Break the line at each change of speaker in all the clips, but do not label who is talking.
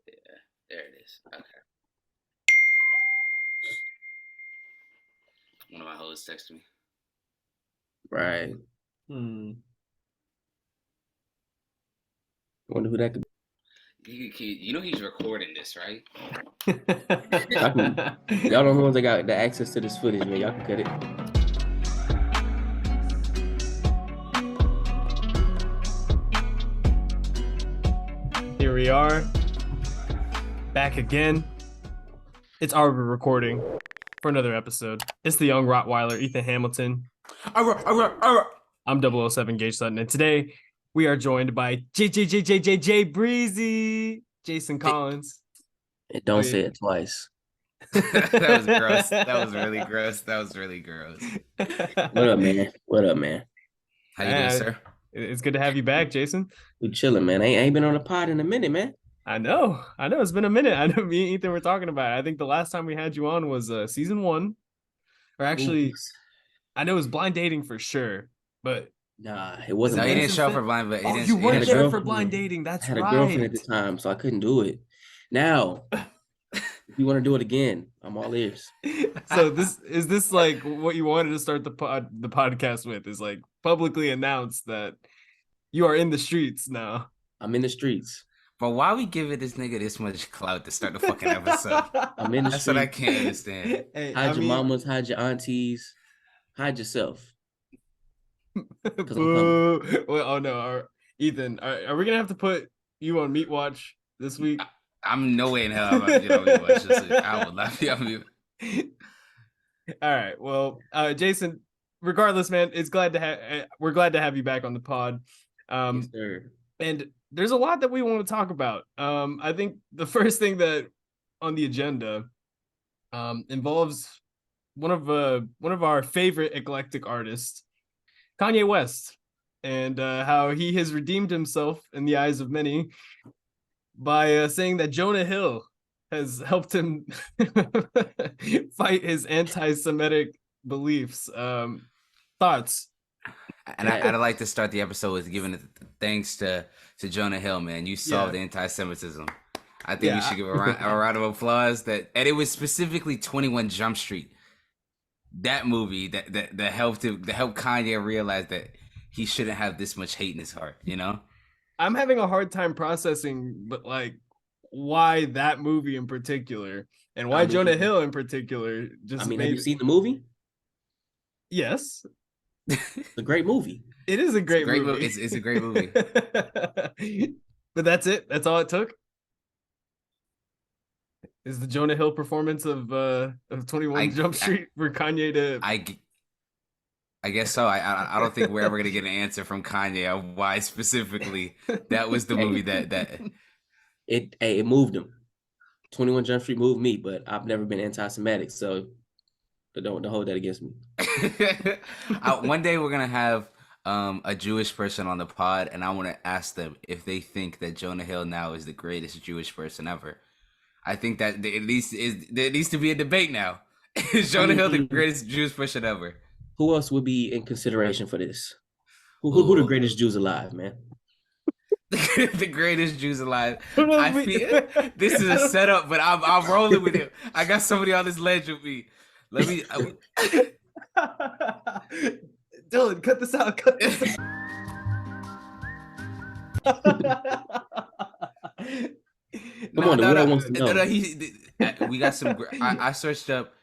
Yeah, there it is. Okay. One of my hoes texted me.
Right.
Hmm.
Wonder who that could
You know he's recording this, right?
be. Y'all know the ones that got the access to this footage, man. Y'all can cut it.
Here we are, back again. It's our recording for another episode. It's the young Rottweiler, Ethan Hamilton. I'm 007 Gage Sutton, and today we are joined by J Breezy, Jaysen Collins.
And don't say it twice.
That was gross. That was really gross. That was really gross.
What up, man? What up, man?
How you doing, sir?
It's good to have you back, Jaysen.
We chilling, man. I ain't been on the pod in a minute, man.
I know. It's been a minute. I know me and Ethan were talking about it. I think the last time we had you on was season 1. Or actually,
Oops.
I know it was blind dating for sure, but
Nah, it wasn't.
No, he
blind.
didn't show up for blind, but
you weren't there for
girlfriend.
blind dating. That's
I had
right.
a girlfriend at the time, so I couldn't do it. Now, if you want to do it again, I'm all ears.
So this like what you wanted to start the podcast with, is like publicly announce that you are in the streets now.
I'm in the streets.
But why we giving this nigga this much clout to start the fucking episode?
I'm in the
That's
streets.
what I can't understand.
Hey,
Hide your mamas, hide your aunties, hide yourself.
Well, oh no, Ethan, are we gonna have to put you on Meat Watch this week?
I'm no way in hell about to get on Meat Watch this week. I will not be on Meat.
All right, well, Jaysen, regardless, man, we're glad to have you back on the pod.
Yes, sir.
And there's a lot that we want to talk about. I think the first thing that on the agenda involves one of our favorite eclectic artists, Kanye West, and how he has redeemed himself in the eyes of many by saying that Jonah Hill has helped him fight his anti-Semitic beliefs. Thoughts?
And I'd like to start the episode with giving thanks to Jonah Hill, man. You solved anti-Semitism. I think you should give a round of applause. And it was specifically 21 Jump Street, that movie that helped Kanye realize that he shouldn't have this much hate in his heart. You know,
I'm having a hard time processing, but like, why that movie in particular, and why Jonah Hill in particular? Have you
seen the movie?
Yes.
It's a great movie.
It is a great movie.
It's a great movie.
But that's it. That's all it took. Is the Jonah Hill performance of 21 Jump Street for Kanye to?
I guess so. I don't think we're ever gonna get an answer from Kanye of why specifically that was the movie that
it moved him. 21 Jump Street moved me, but I've never been anti-Semitic, so don't hold that against me.
One day we're gonna have a Jewish person on the pod, and I want to ask them if they think that Jonah Hill now is the greatest Jewish person ever. I think that there needs to be a debate now. Is Jonah Hill the greatest Jewish person ever?
Who else would be in consideration for this? Who the greatest Jews alive, man?
The greatest Jews alive. I feel this is a setup, but I'm rolling with it. I got somebody on this ledge with me. Let me.
Dylan, cut this out.
Come on, the world wants to know.
We got some. I searched up.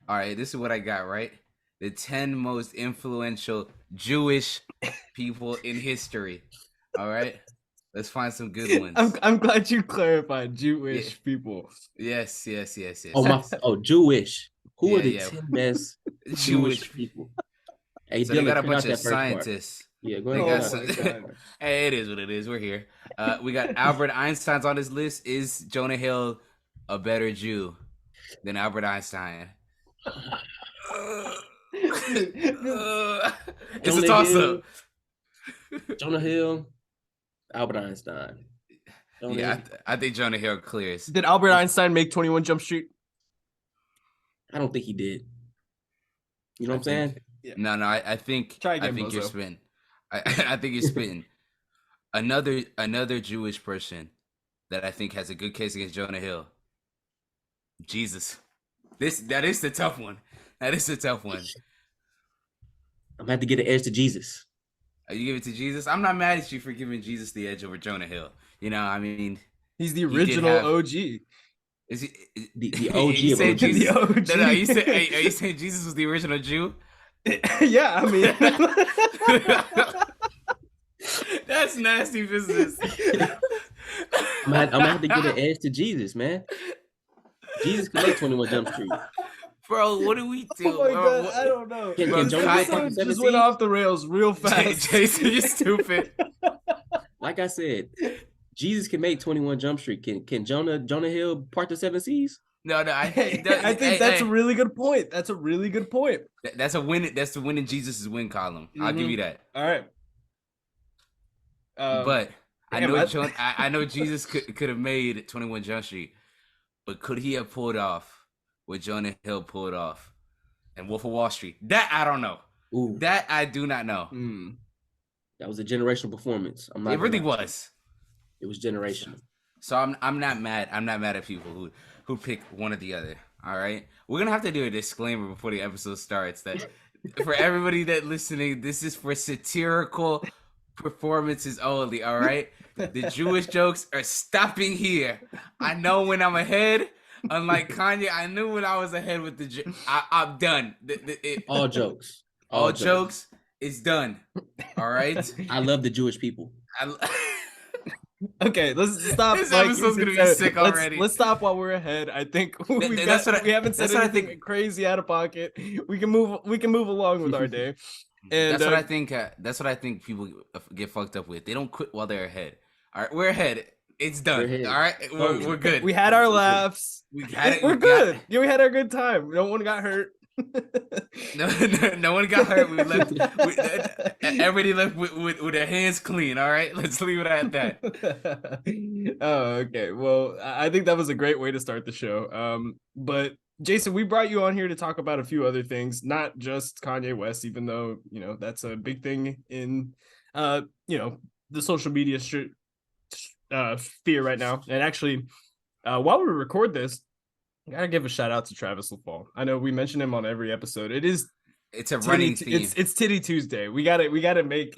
All right, this is what I got. Right, the 10 most influential Jewish people in history. All right, let's find some good ones.
I'm glad you clarified Jewish people.
Yes.
Oh, Jewish. Who are the 10 best Jewish people? Hey,
so Dylan, they got a bunch of scientists.
Yeah, go ahead.
Hey, it is what it is. We're here. We got Albert Einstein's on this list. Is Jonah Hill a better Jew than Albert Einstein? It's a toss-up.
Jonah Hill, Albert Einstein.
I think Jonah Hill clears.
Did Albert Einstein make 21 Jump Street?
I don't think he did. You know what I'm saying?
Yeah. No. I think you're spitting. I think you're spitting. Another Jewish person that I think has a good case against Jonah Hill. Jesus. That is the tough one. That is the tough one.
I'm gonna have to get an edge to Jesus.
You give it to Jesus? I'm not mad at you for giving Jesus the edge over Jonah Hill. You know, I mean,
he's the original OG.
Is he
the OG?
You saying Jesus?
The OG.
No, are you saying Jesus was the original Jew?
Yeah, I mean,
that's nasty business.
I'm gonna have to get an edge to Jesus, man. Jesus can make 21 Jump Street.
Bro, what do we do?
Oh my God, I don't know.
Can Jonah
just went off the rails real fast.
Jaysen, you're stupid.
Like I said, Jesus can make 21 Jump Street. Can Jonah Hill part the 7 seas?
No, I think
that's a really good point. That's a really good point.
That's a win. That's the win in Jesus' win column. I'll give you that.
All right.
But I know Jesus could have made 21 Jump Street, but could he have pulled off what Jonah Hill pulled off and Wolf of Wall Street? That I don't know.
Ooh.
That I do not know.
That was a generational performance.
It really was.
It was generational.
So I'm not mad. I'm not mad at people who pick one or the other. All right. We're gonna have to do a disclaimer before the episode starts that for everybody that listening, this is for satirical performances only. All right. The Jewish jokes are stopping here. I know when I'm ahead. Unlike Kanye, I knew when I was ahead with the. I'm done.
All jokes.
All jokes is done. All right.
I love the Jewish people.
Okay, let's stop.
This episode's gonna be sick already.
Let's stop while we're ahead. I think we haven't said anything crazy out of pocket. We can move along with our day. And
that's what I think. That's what I think people get fucked up with. They don't quit while they're ahead. All right, we're ahead. It's done. All right, we're good.
We had our laughs.
We had it.
We're good. Yeah, we had our good time. No one got hurt.
No one got hurt. We left. Everybody left with their hands clean. All right, let's leave it at that.
Oh, okay. Well, I think that was a great way to start the show. But Jaysen, we brought you on here to talk about a few other things, not just Kanye West, even though that's a big thing in the social media sphere right now. And actually, while we record this, I gotta give a shout out to Travis LaFall. I know we mention him on every episode. It's a running theme. It's Titty Tuesday. We gotta make.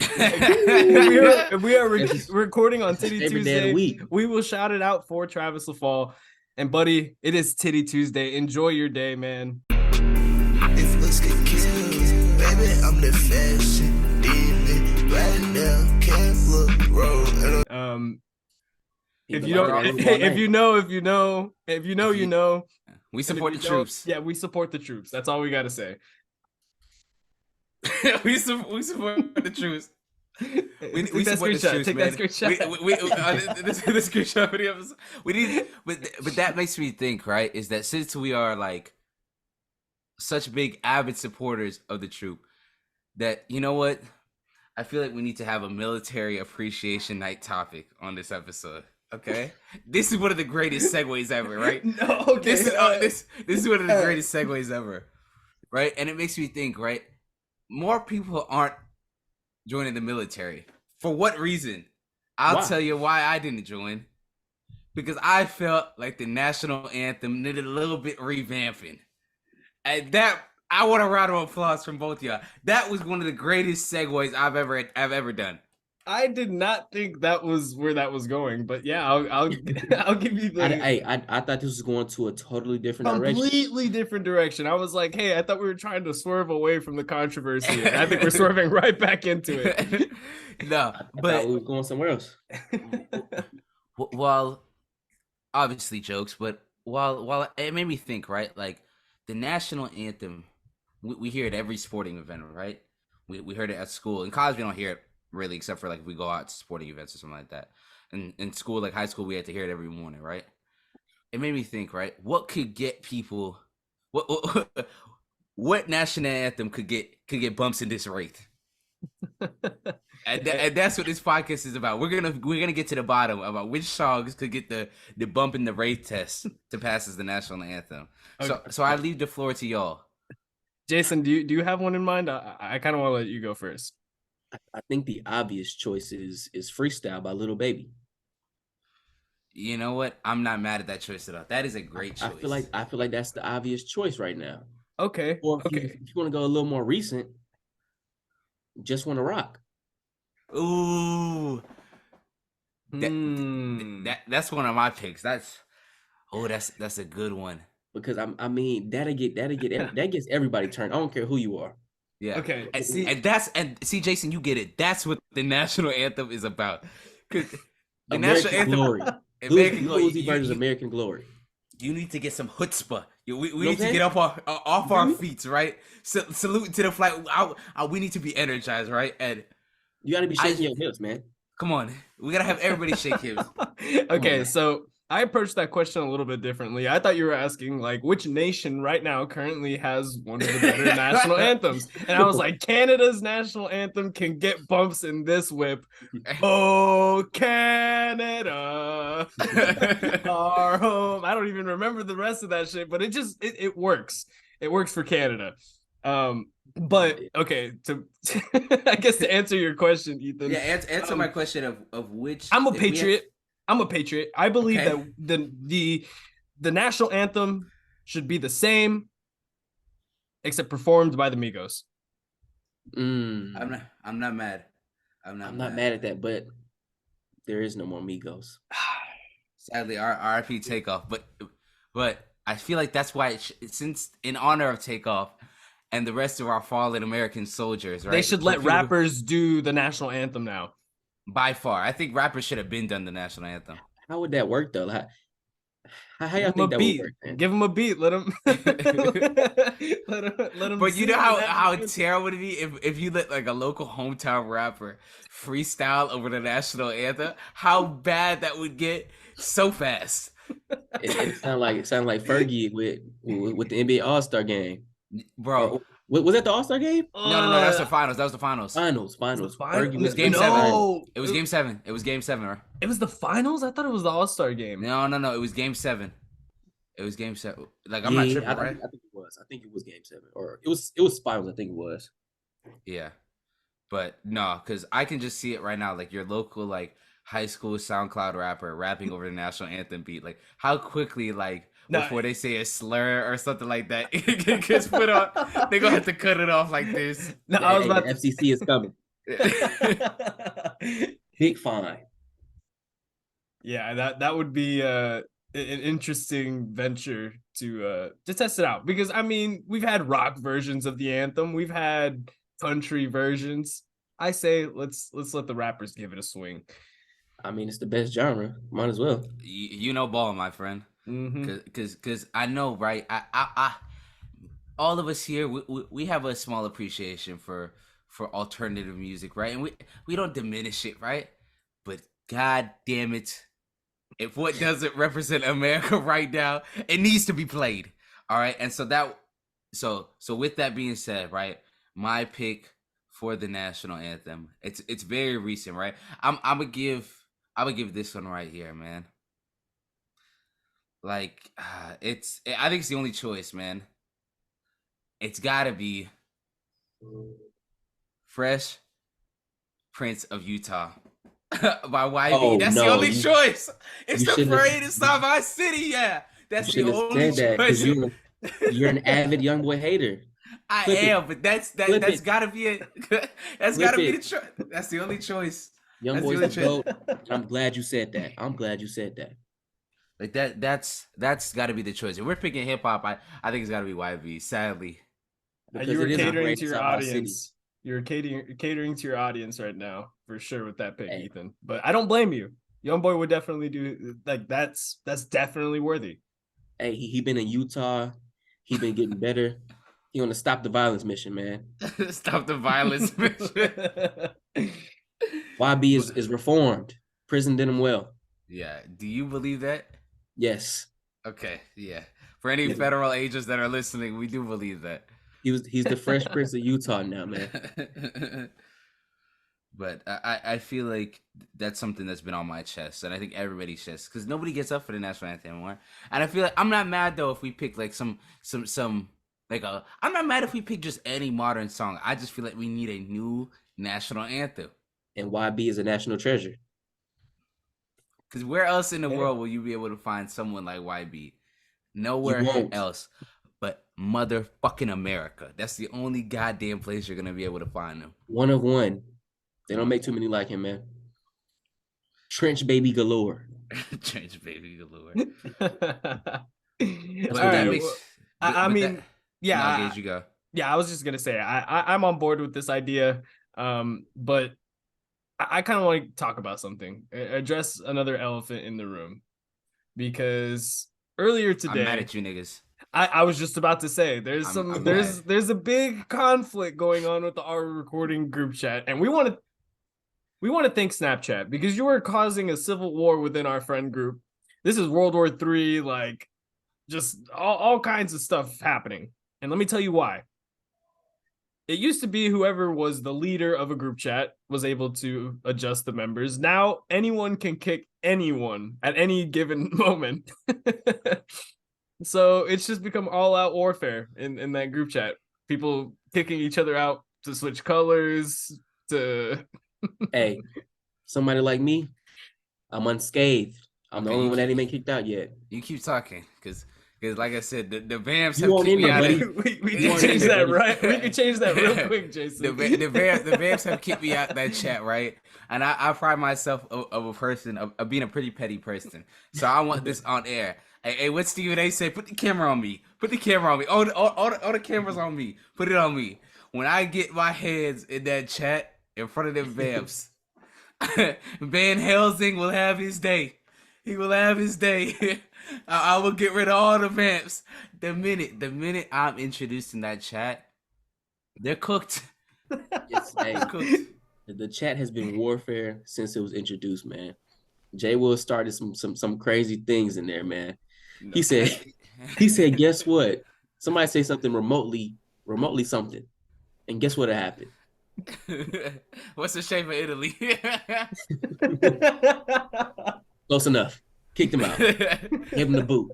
we are recording on Titty Tuesday. We will shout it out for Travis LaFall. And buddy, it is Titty Tuesday. Enjoy your day, man.
If looks get killed, baby, I'm the fashion demon right now. Can't look wrong.
If you know.
We support the troops.
Yeah, we support the troops. That's all we gotta say.
we support the troops. We support the troops,
Take
man.
that screenshot.
This screenshot for the episode. We need, but that makes me think, right? Is that since we are like such big avid supporters of the troop, that you know what? I feel like we need to have a military appreciation night topic on this episode. Okay, this is one of the greatest segues ever, right?
No, okay.
This is one of the greatest segues ever, right? And it makes me think, right? More people aren't joining the military. For what reason? I'll tell you why I didn't join. Because I felt like the national anthem needed a little bit revamping, and that I want a round of applause from both of y'all. That was one of the greatest segues I've ever done.
I did not think that was where that was going, but yeah, I'll give you the.
I thought this was going to a totally different direction.
Completely different direction. I was like, hey, I thought we were trying to swerve away from the controversy. And I think we're swerving right back into it.
No,
but I thought we were going somewhere else.
Well, obviously jokes, but while it made me think, right? Like the national anthem, we hear it at every sporting event, right? We heard it at school. In college, we don't hear it really, except for like if we go out to sporting events or something like that. And in school, like high school, we had to hear it every morning, right? It made me think, right? What could get people? What national anthem could get bumps in this rate? and that's what this podcast is about. We're gonna get to the bottom about which songs could get the bump in the rate test to pass as the national anthem. Okay. So I leave the floor to y'all.
Jaysen, do you have one in mind? I kind of want to let you go first.
I think the obvious choice is Freestyle by Lil Baby.
You know what? I'm not mad at that choice at all. That is a great choice.
I feel like that's the obvious choice right now.
Okay.
Or if
Okay.
you want to go a little more recent, Just Wanna Rock.
Ooh.
Hmm.
That's one of my picks. That's a good one.
Because I mean that gets everybody turned. I don't care who you are.
Yeah.
Okay.
And
See,
see, Jaysen, you get it. That's what the national anthem is about. 'Cause the
American
national
Glory.
anthem, American
Lil
Glory.
Uzi Vert's American Glory.
You need to get some chutzpah. We
You know
need
what
to
I'm
get off our
Mhm.
feet, right? Salute to the flag. We need to be energized, right? And
You got to be shaking your hips, man.
come on, we gotta have everybody shake hips.
okay,
on.
so I approached that question a little bit differently. I thought you were asking like which nation right now currently has one of the better national anthems. And I was like, Canada's national anthem can get bumps in this whip. Oh, Canada, our home. I don't even remember the rest of that shit, but it works. It works for Canada. But okay, I guess to answer your question, Ethan.
Yeah, answer my question of which.
I'm a patriot. I'm a patriot. I believe
Okay.
that the national anthem should be the same, except performed by the Migos.
Mm.
I'm not mad.
I'm not mad at that, but there is no more Migos.
Sadly, our RIP Takeoff, but I feel like that's why since in honor of Takeoff and the rest of our fallen American soldiers, right?
They should let
people-
rappers do the national anthem now.
By far, I think rappers should have been done the national anthem.
How would that work though? Like, how y'all
Give
think
them
that
a beat.
would work, man?
Give them a beat. Let them. let them.
But you know how terrible it'd be if you let like a local hometown rapper freestyle over the national anthem. How bad that would get so fast.
It sounded like Fergie with the NBA All-Star game.
Bro.
Was that the All-Star game?
No, that's the finals. That was the finals.
Finals. Fergie
It was game 7. It was game 7. It was game 7, right?
It was the finals? I thought it was the All-Star game.
No. It was game 7. It was game 7. Like I'm not tripping, right?
I think it was. I think it was game 7, or it was finals. I think it was.
Yeah, but no, because I can just see it right now. Like your local like high school SoundCloud rapper rapping over the national anthem beat. Like how quickly before they say a slur or something like that, it gets put on. They're gonna have to cut it off like this.
No, I was about
the FCC is coming. Big fine.
Yeah, that would be an interesting venture to test it out, because I mean we've had rock versions of the anthem, we've had country versions. I say let's let the rappers give it a swing.
I mean, it's the best genre. Might as well.
You know ball, my friend.
Mm-hmm.
Cause I know, right? I all of us here, we have a small appreciation for alternative music, right? And we don't diminish it, right? But god damn it, if what doesn't represent America right now, it needs to be played. All right. And so with that being said, right, my pick for the national anthem, it's very recent, right? I would give this one right here, man. Like I think it's the only choice, man. It's gotta be Fresh Prince of Utah by YB.
Oh,
That's
no,
the only choice. It's the
shouldn't have-
parade inside my city. Yeah, that's the
You shouldn't
only
have said that
choice.
because you're an avid young boy hater.
I
Flip it.
am, but that's
Flip
that's
it.
gotta be it. That's
Flip
gotta be
it.
the choice. That's the only choice.
Young
That's
boys
the
the
only
GOAT. I'm glad you said that. I'm glad you said that.
Like that's gotta be the choice. If we're picking hip hop, I think it's gotta be YB. Sadly.
Because
You were
it is the
catering
greatest
to your
of our city.
audience. You're catering to your audience right now for sure with that pick,
Hey.
Ethan. But I don't blame you. Young boy would definitely do like that's definitely worthy.
Hey, he been in Utah. He been getting better. He on the stop the violence mission, man.
Stop the violence.
YB is reformed. Prison did him well.
Yeah. Do you believe that?
Yes.
Okay. Yeah. For any federal agents that are listening, we do believe that.
He's the Fresh Prince of Utah now, man.
But I feel like that's something that's been on my chest, and I think everybody's chest, because nobody gets up for the national anthem anymore. And I feel like I'm not mad though if we pick like some I'm not mad if we pick just any modern song. I just feel like we need a new national anthem.
And YB is a national treasure.
Because where else in the world will you be able to find someone like YB? Nowhere else but motherfucking America. That's the only goddamn place you're gonna be able to find them.
One of one. They don't make too many like him, man. Trench baby galore.
Trench baby galore.
Yeah.
Gage, you go.
Yeah, I was just gonna say I'm on board with this idea, but I kind of want to talk about something, address another elephant in the room, because earlier today,
I'm mad at you niggas.
I was just about to say there's a big conflict going on with our recording group chat, and we want to thank Snapchat, because you are causing a civil war within our friend group. This is World War III, like just all kinds of stuff happening, and let me tell you why. It used to be whoever was the leader of a group chat was able to adjust the members. Now anyone can kick anyone at any given moment. So it's just become all-out warfare in that group chat. People kicking each other out to switch colors, to...
Hey, somebody like me, I'm unscathed. I'm the only one that ain't been kicked out yet.
You keep talking, because like I said, the Vamps
have
kicked me out.
We can change that, right? We can change that real quick, Jaysen.
The Vamps have kicked me out that chat, right? And I pride myself of a person, of being a pretty petty person. So I want this on air. Hey, what Stephen A say? Put the camera on me. Put the camera on me. All the cameras on me. Put it on me. When I get my hands in that chat in front of them Vamps, Van Helsing will have his day. He will have his day. I will get rid of all the Vamps. The minute I'm introduced in that chat, they're cooked.
Yes, hey, cooked. The chat has been warfare since it was introduced, man. Jay Will started some crazy things in there, man. No. He said, guess what? Somebody say something remotely something, and guess what happened?
What's the shape of Italy?
Close enough. Kicked him out. Gave him the boot.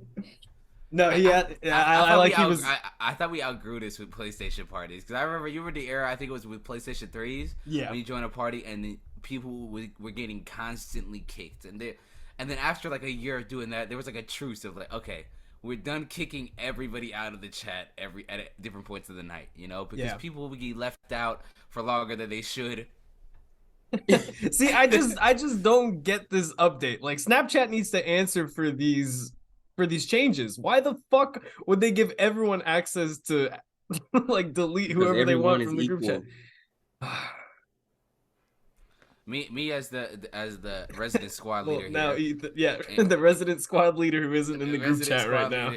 No,
I thought we outgrew this with PlayStation parties, because I remember the era. I think it was with PlayStation 3s.
Yeah.
When you join a party and the people were getting constantly kicked, and then after like a year of doing that, there was like a truce of like, okay, we're done kicking everybody out of the chat at different points of the night, because people will get left out for longer than they should.
See, I just don't get this update. Like, Snapchat needs to answer for these changes. Why the fuck would they give everyone access to like delete whoever they want from the group chat?
Me as the resident squad leader
now,
here.
The resident squad leader who isn't in the group chat right now.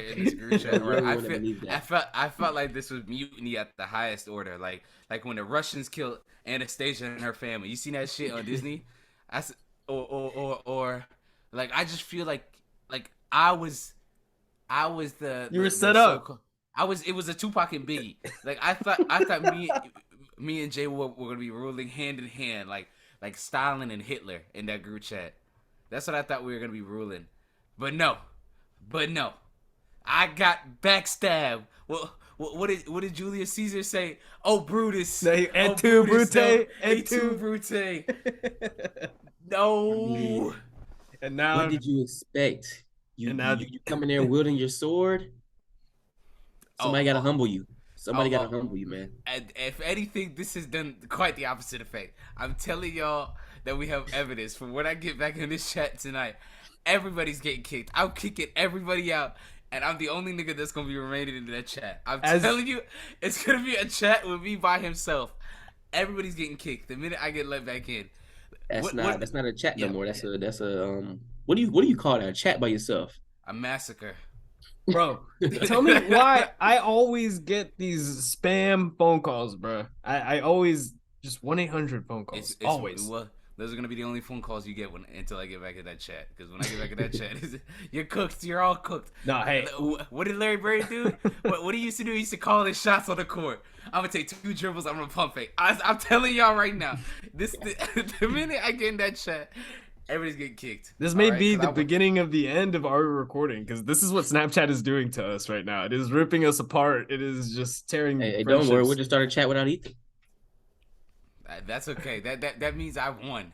I felt like this was mutiny at the highest order. Like when the Russians killed Anastasia and her family. You seen that shit on Disney? Or like, I just feel like I was the
you were set up.
It was a Tupac and Biggie. Like I thought me and Jay were gonna be ruling hand in hand, like Stalin and Hitler in that group chat. That's what I thought we were gonna be ruling. But no. I got backstabbed. Well, what did Julius Caesar say? Oh, Brutus.
Et tu, Brute.
Et tu, Brute. No.
And now,
what did you expect? You come in there wielding your sword? Somebody gotta humble you. Somebody gotta humble you, man.
And if anything, this has done quite the opposite effect. I'm telling y'all that we have evidence. From when I get back in this chat tonight, everybody's getting kicked. I'm kicking everybody out, and I'm the only nigga that's gonna be remaining in that chat. I'm telling you, it's gonna be a chat with me by himself. Everybody's getting kicked the minute I get let back in.
That's not a chat no more. That's a what do you call that? A chat by yourself?
A massacre.
Bro, tell me why I always get these spam phone calls, bro. I always just 1-800 phone calls. It's always.
Well, those are gonna be the only phone calls you get until I get back in that chat. Because when I get back in that chat, you're cooked. You're all cooked.
No, hey.
What did Larry Bird do? what he used to do? He used to call his shots on the court. I'm gonna take 2 dribbles. I'm gonna pump fake. I'm telling y'all right now. The minute I get in that chat, everybody's getting kicked.
This may be the beginning of the end of our recording, because this is what Snapchat is doing to us right now. It is ripping us apart. It is just tearing.
Hey, don't worry. We'll just start a chat without Ethan.
That's okay. That means I won.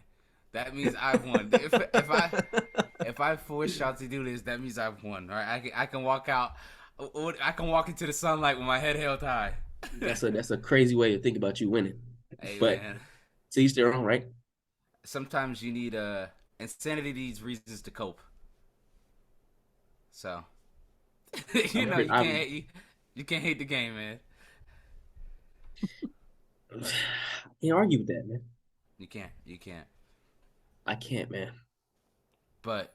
That means I won. if I force y'all to do this, that means I've won. All right, I can walk out. I can walk into the sunlight with my head held high.
That's a crazy way to think about you winning.
Hey,
but
man.
to each their own, right?
Sometimes you need insanity needs reasons to cope. So you know you can't hate the game, man.
Can't argue with that, man.
You can't.
I can't, man.
But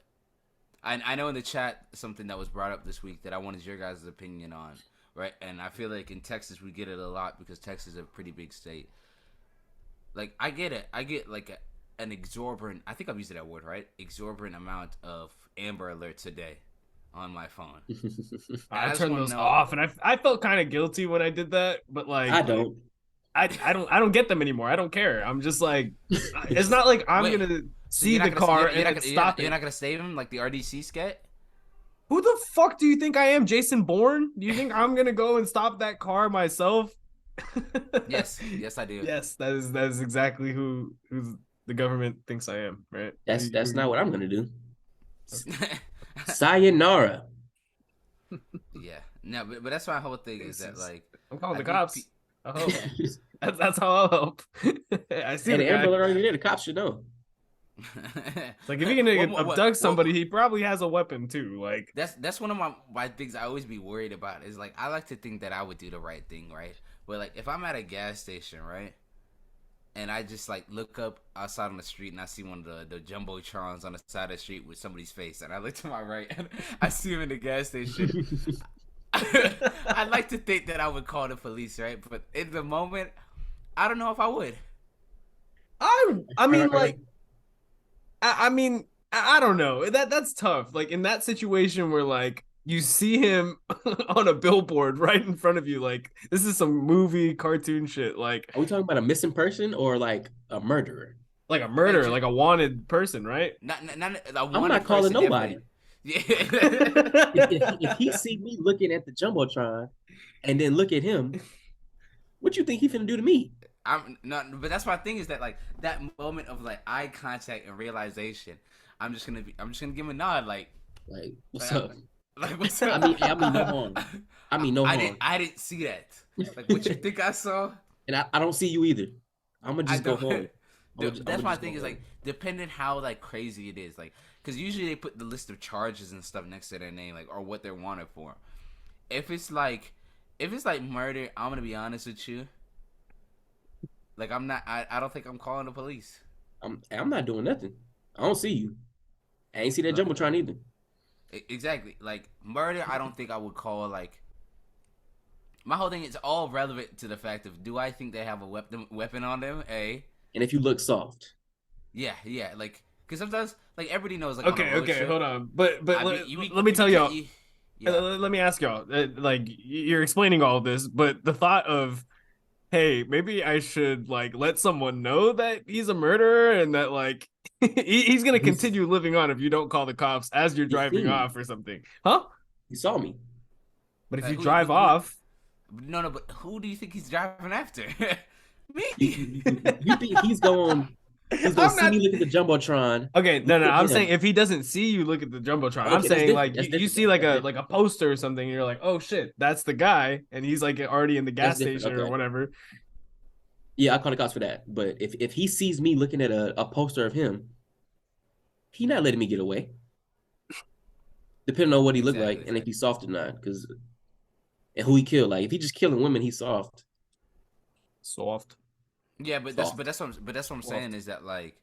I know in the chat something that was brought up this week that I wanted your guys' opinion on, right? And I feel like in Texas we get it a lot because Texas is a pretty big state. Like I get it. I get like an exorbitant, I think I'm using that word, right? Exorbitant amount of Amber Alerts a day on my phone.
I turned those off, and I felt kind of guilty when I did that, but like
I don't.
I don't get them anymore. I don't care. I'm just like, it's not like I'm gonna see the car and stop it.
You're not gonna save him like the RDC scat?
Who the fuck do you think I am, Jason Bourne? Do you think I'm gonna go and stop that car myself?
Yes, I do.
Yes, that is exactly who the government thinks I am, right?
That's not what I'm gonna do. Sayonara.
Yeah, no, but that's my whole thing is that like
I'm calling the cops. I hope. That's how I'll help. I see
And
the
the Amber Alert already there. The cops should know.
It's like if you're gonna abduct somebody, he probably has a weapon too. Like
that's one of my things I always be worried about is like I like to think that I would do the right thing, right? But like if I'm at a gas station, right, and I just like look up outside on the street and I see one of the jumbotrons on the side of the street with somebody's face, and I look to my right and I see him in the gas station. I'd like to think that I would call the police, right? But in the moment, I don't know if I would.
I mean, like, I mean, I don't know. That's tough. Like in that situation where like you see him on a billboard right in front of you, like this is some movie cartoon shit. Like,
are we talking about a missing person or like a murderer?
Like a murderer, like a wanted person, right?
Not
I'm not calling nobody.
Yeah.
if he see me looking at the jumbotron and then look at him, what you think he finna do to me?
I'm not, but that's my thing is that like that moment of like eye contact and realization, I'm just gonna give him a nod, like
what's up?
Like what's up?
I mean no harm. I mean no harm.
I didn't see that. Like what you think I saw?
And I don't see you either. I'm gonna just go home.
That's my thing is like depending how like crazy it is, like because usually they put the list of charges and stuff next to their name, like or what they're wanted for. If it's like murder, I'm gonna be honest with you. Like I'm not. I don't think I'm calling the police.
I'm not doing nothing. I don't see you. I ain't see that jumbotron either.
Exactly. Like murder, I don't think I would call like. My whole thing is all relevant to the fact of do I think they have a weapon on them? A.
And if you look soft.
Yeah. Like because sometimes like everybody knows like.
Okay, hold on. But let me tell y'all. Yeah. Let me ask y'all. Like you're explaining all of this, but the thought of, hey, maybe I should like let someone know that he's a murderer and that like he's gonna continue living on if you don't call the cops as you're driving off or something, huh?
He saw me.
But if you drive off,
no. But who do you think he's driving after? Me.
You think he's going? He's gonna see me look at the jumbotron.
Okay, no. I'm saying if he doesn't see you look at the jumbotron, I'm saying like you see like a poster or something, and you're like, oh shit, that's the guy, and he's like already in the gas station or whatever.
Yeah, I call the cops for that. But if he sees me looking at a poster of him, he not letting me get away. Depending on what he looked like and if he's soft or not, and who he killed. Like if he just killing women, he's soft.
Soft.
Yeah, but that's what I'm saying is that like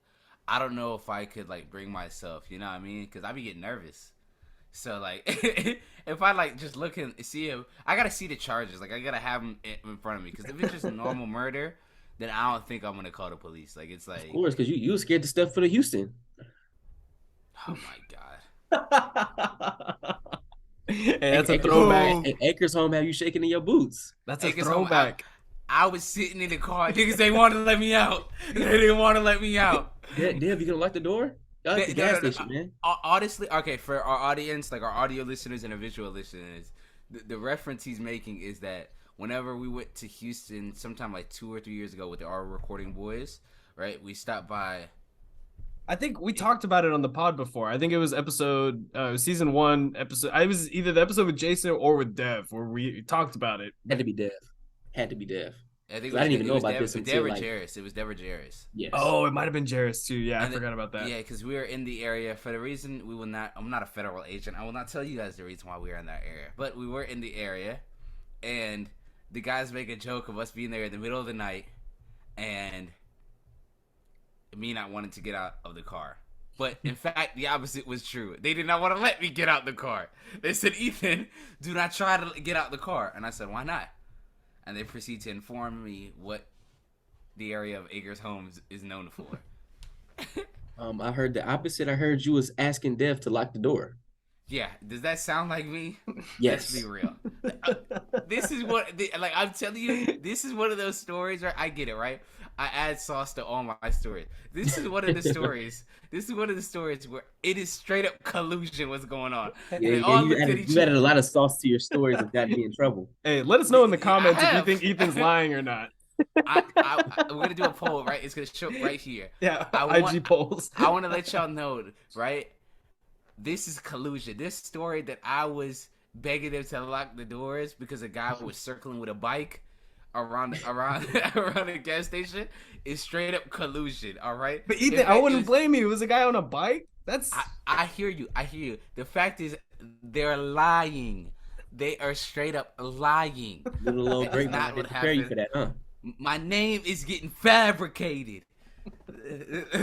I don't know if I could like bring myself, you know what I mean? Because I be getting nervous. So like if I like just look and see him, I gotta see the charges. Like I gotta have him in front of me. Because if it's just a normal murder, then I don't think I'm gonna call the police. Like it's like
of course, because you was scared to step foot of Houston.
Oh my god.
Hey, that's a throwback.
Acres home have you shaking in your boots.
That's a throwback.
I was sitting in the car. Niggas, they wanted to let me out. They didn't want to let me out.
Dev, you gonna lock the door? Y'all at the gas station, man.
Honestly, okay, for our audience, like our audio listeners and our visual listeners, the reference he's making is that whenever we went to Houston, sometime like 2 or 3 years ago with our recording boys, right? We stopped by
I think we talked about it on the pod before. I think it was season 1 episode. I was either the episode with Jaysen or with Dev where we talked about it.
Had to be Dev. Had to be Dev.
I think
I didn't even know about this until
Deborah Jarris. It was Deborah Jarris.
Yes. Oh, it might have been Jarris too. Yeah, I forgot about that.
Yeah, because we were in the area for the reason we will not. I'm not a federal agent. I will not tell you guys the reason why we were in that area, but we were in the area, and the guys make a joke of us being there in the middle of the night, and me not wanting to get out of the car. But in fact, the opposite was true. They did not want to let me get out the car. They said, "Ethan, do not try to get out the car," and I said, "Why not?" And they proceed to inform me what the area of Akers Homes is known for.
I heard the opposite. I heard you was asking Dev to lock the door.
Yeah, does that sound like me?
Yes.
Let's be real. This is what, like I'm telling you, this is one of those stories where I get it, right? I add sauce to all my stories. This is one of the stories. This is one of the stories where it is straight up collusion what's going on.
Yeah, you added a lot of sauce to your stories and got me in trouble.
Hey, let us know in the comments if you think Ethan's lying or not.
We're gonna do a poll, right? It's gonna show right here.
Yeah, IG polls.
I want to let y'all know, right? This is collusion. This story that I was begging them to lock the doors because a guy was circling with a bike around the gas station is straight up collusion. All right.
But Ethan, I wouldn't blame you. It was a guy on a bike. That's.
I hear you. I hear you. The fact is, they're lying. They are straight up lying.
Little old break not prepare you for that, huh?
My name is getting fabricated.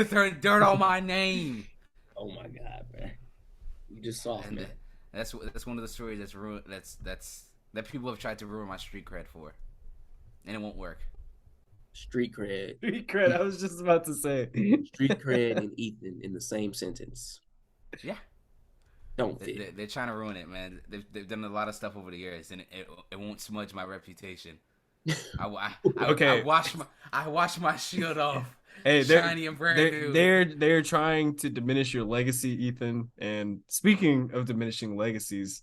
Throwing dirt on my name.
Oh my God, man! You just soft, man.
That's one of the stories that's ruined. That people have tried to ruin my street cred for, and it won't work.
Street cred.
Street cred. I was just about to say
street cred and Ethan in the same sentence.
Yeah.
Don't fit.
They're trying to ruin it, man. They've done a lot of stuff over the years, and it won't smudge my reputation. I wash my shield off.
Hey,
shiny and brand new.
They're trying to diminish your legacy, Ethan. And speaking of diminishing legacies,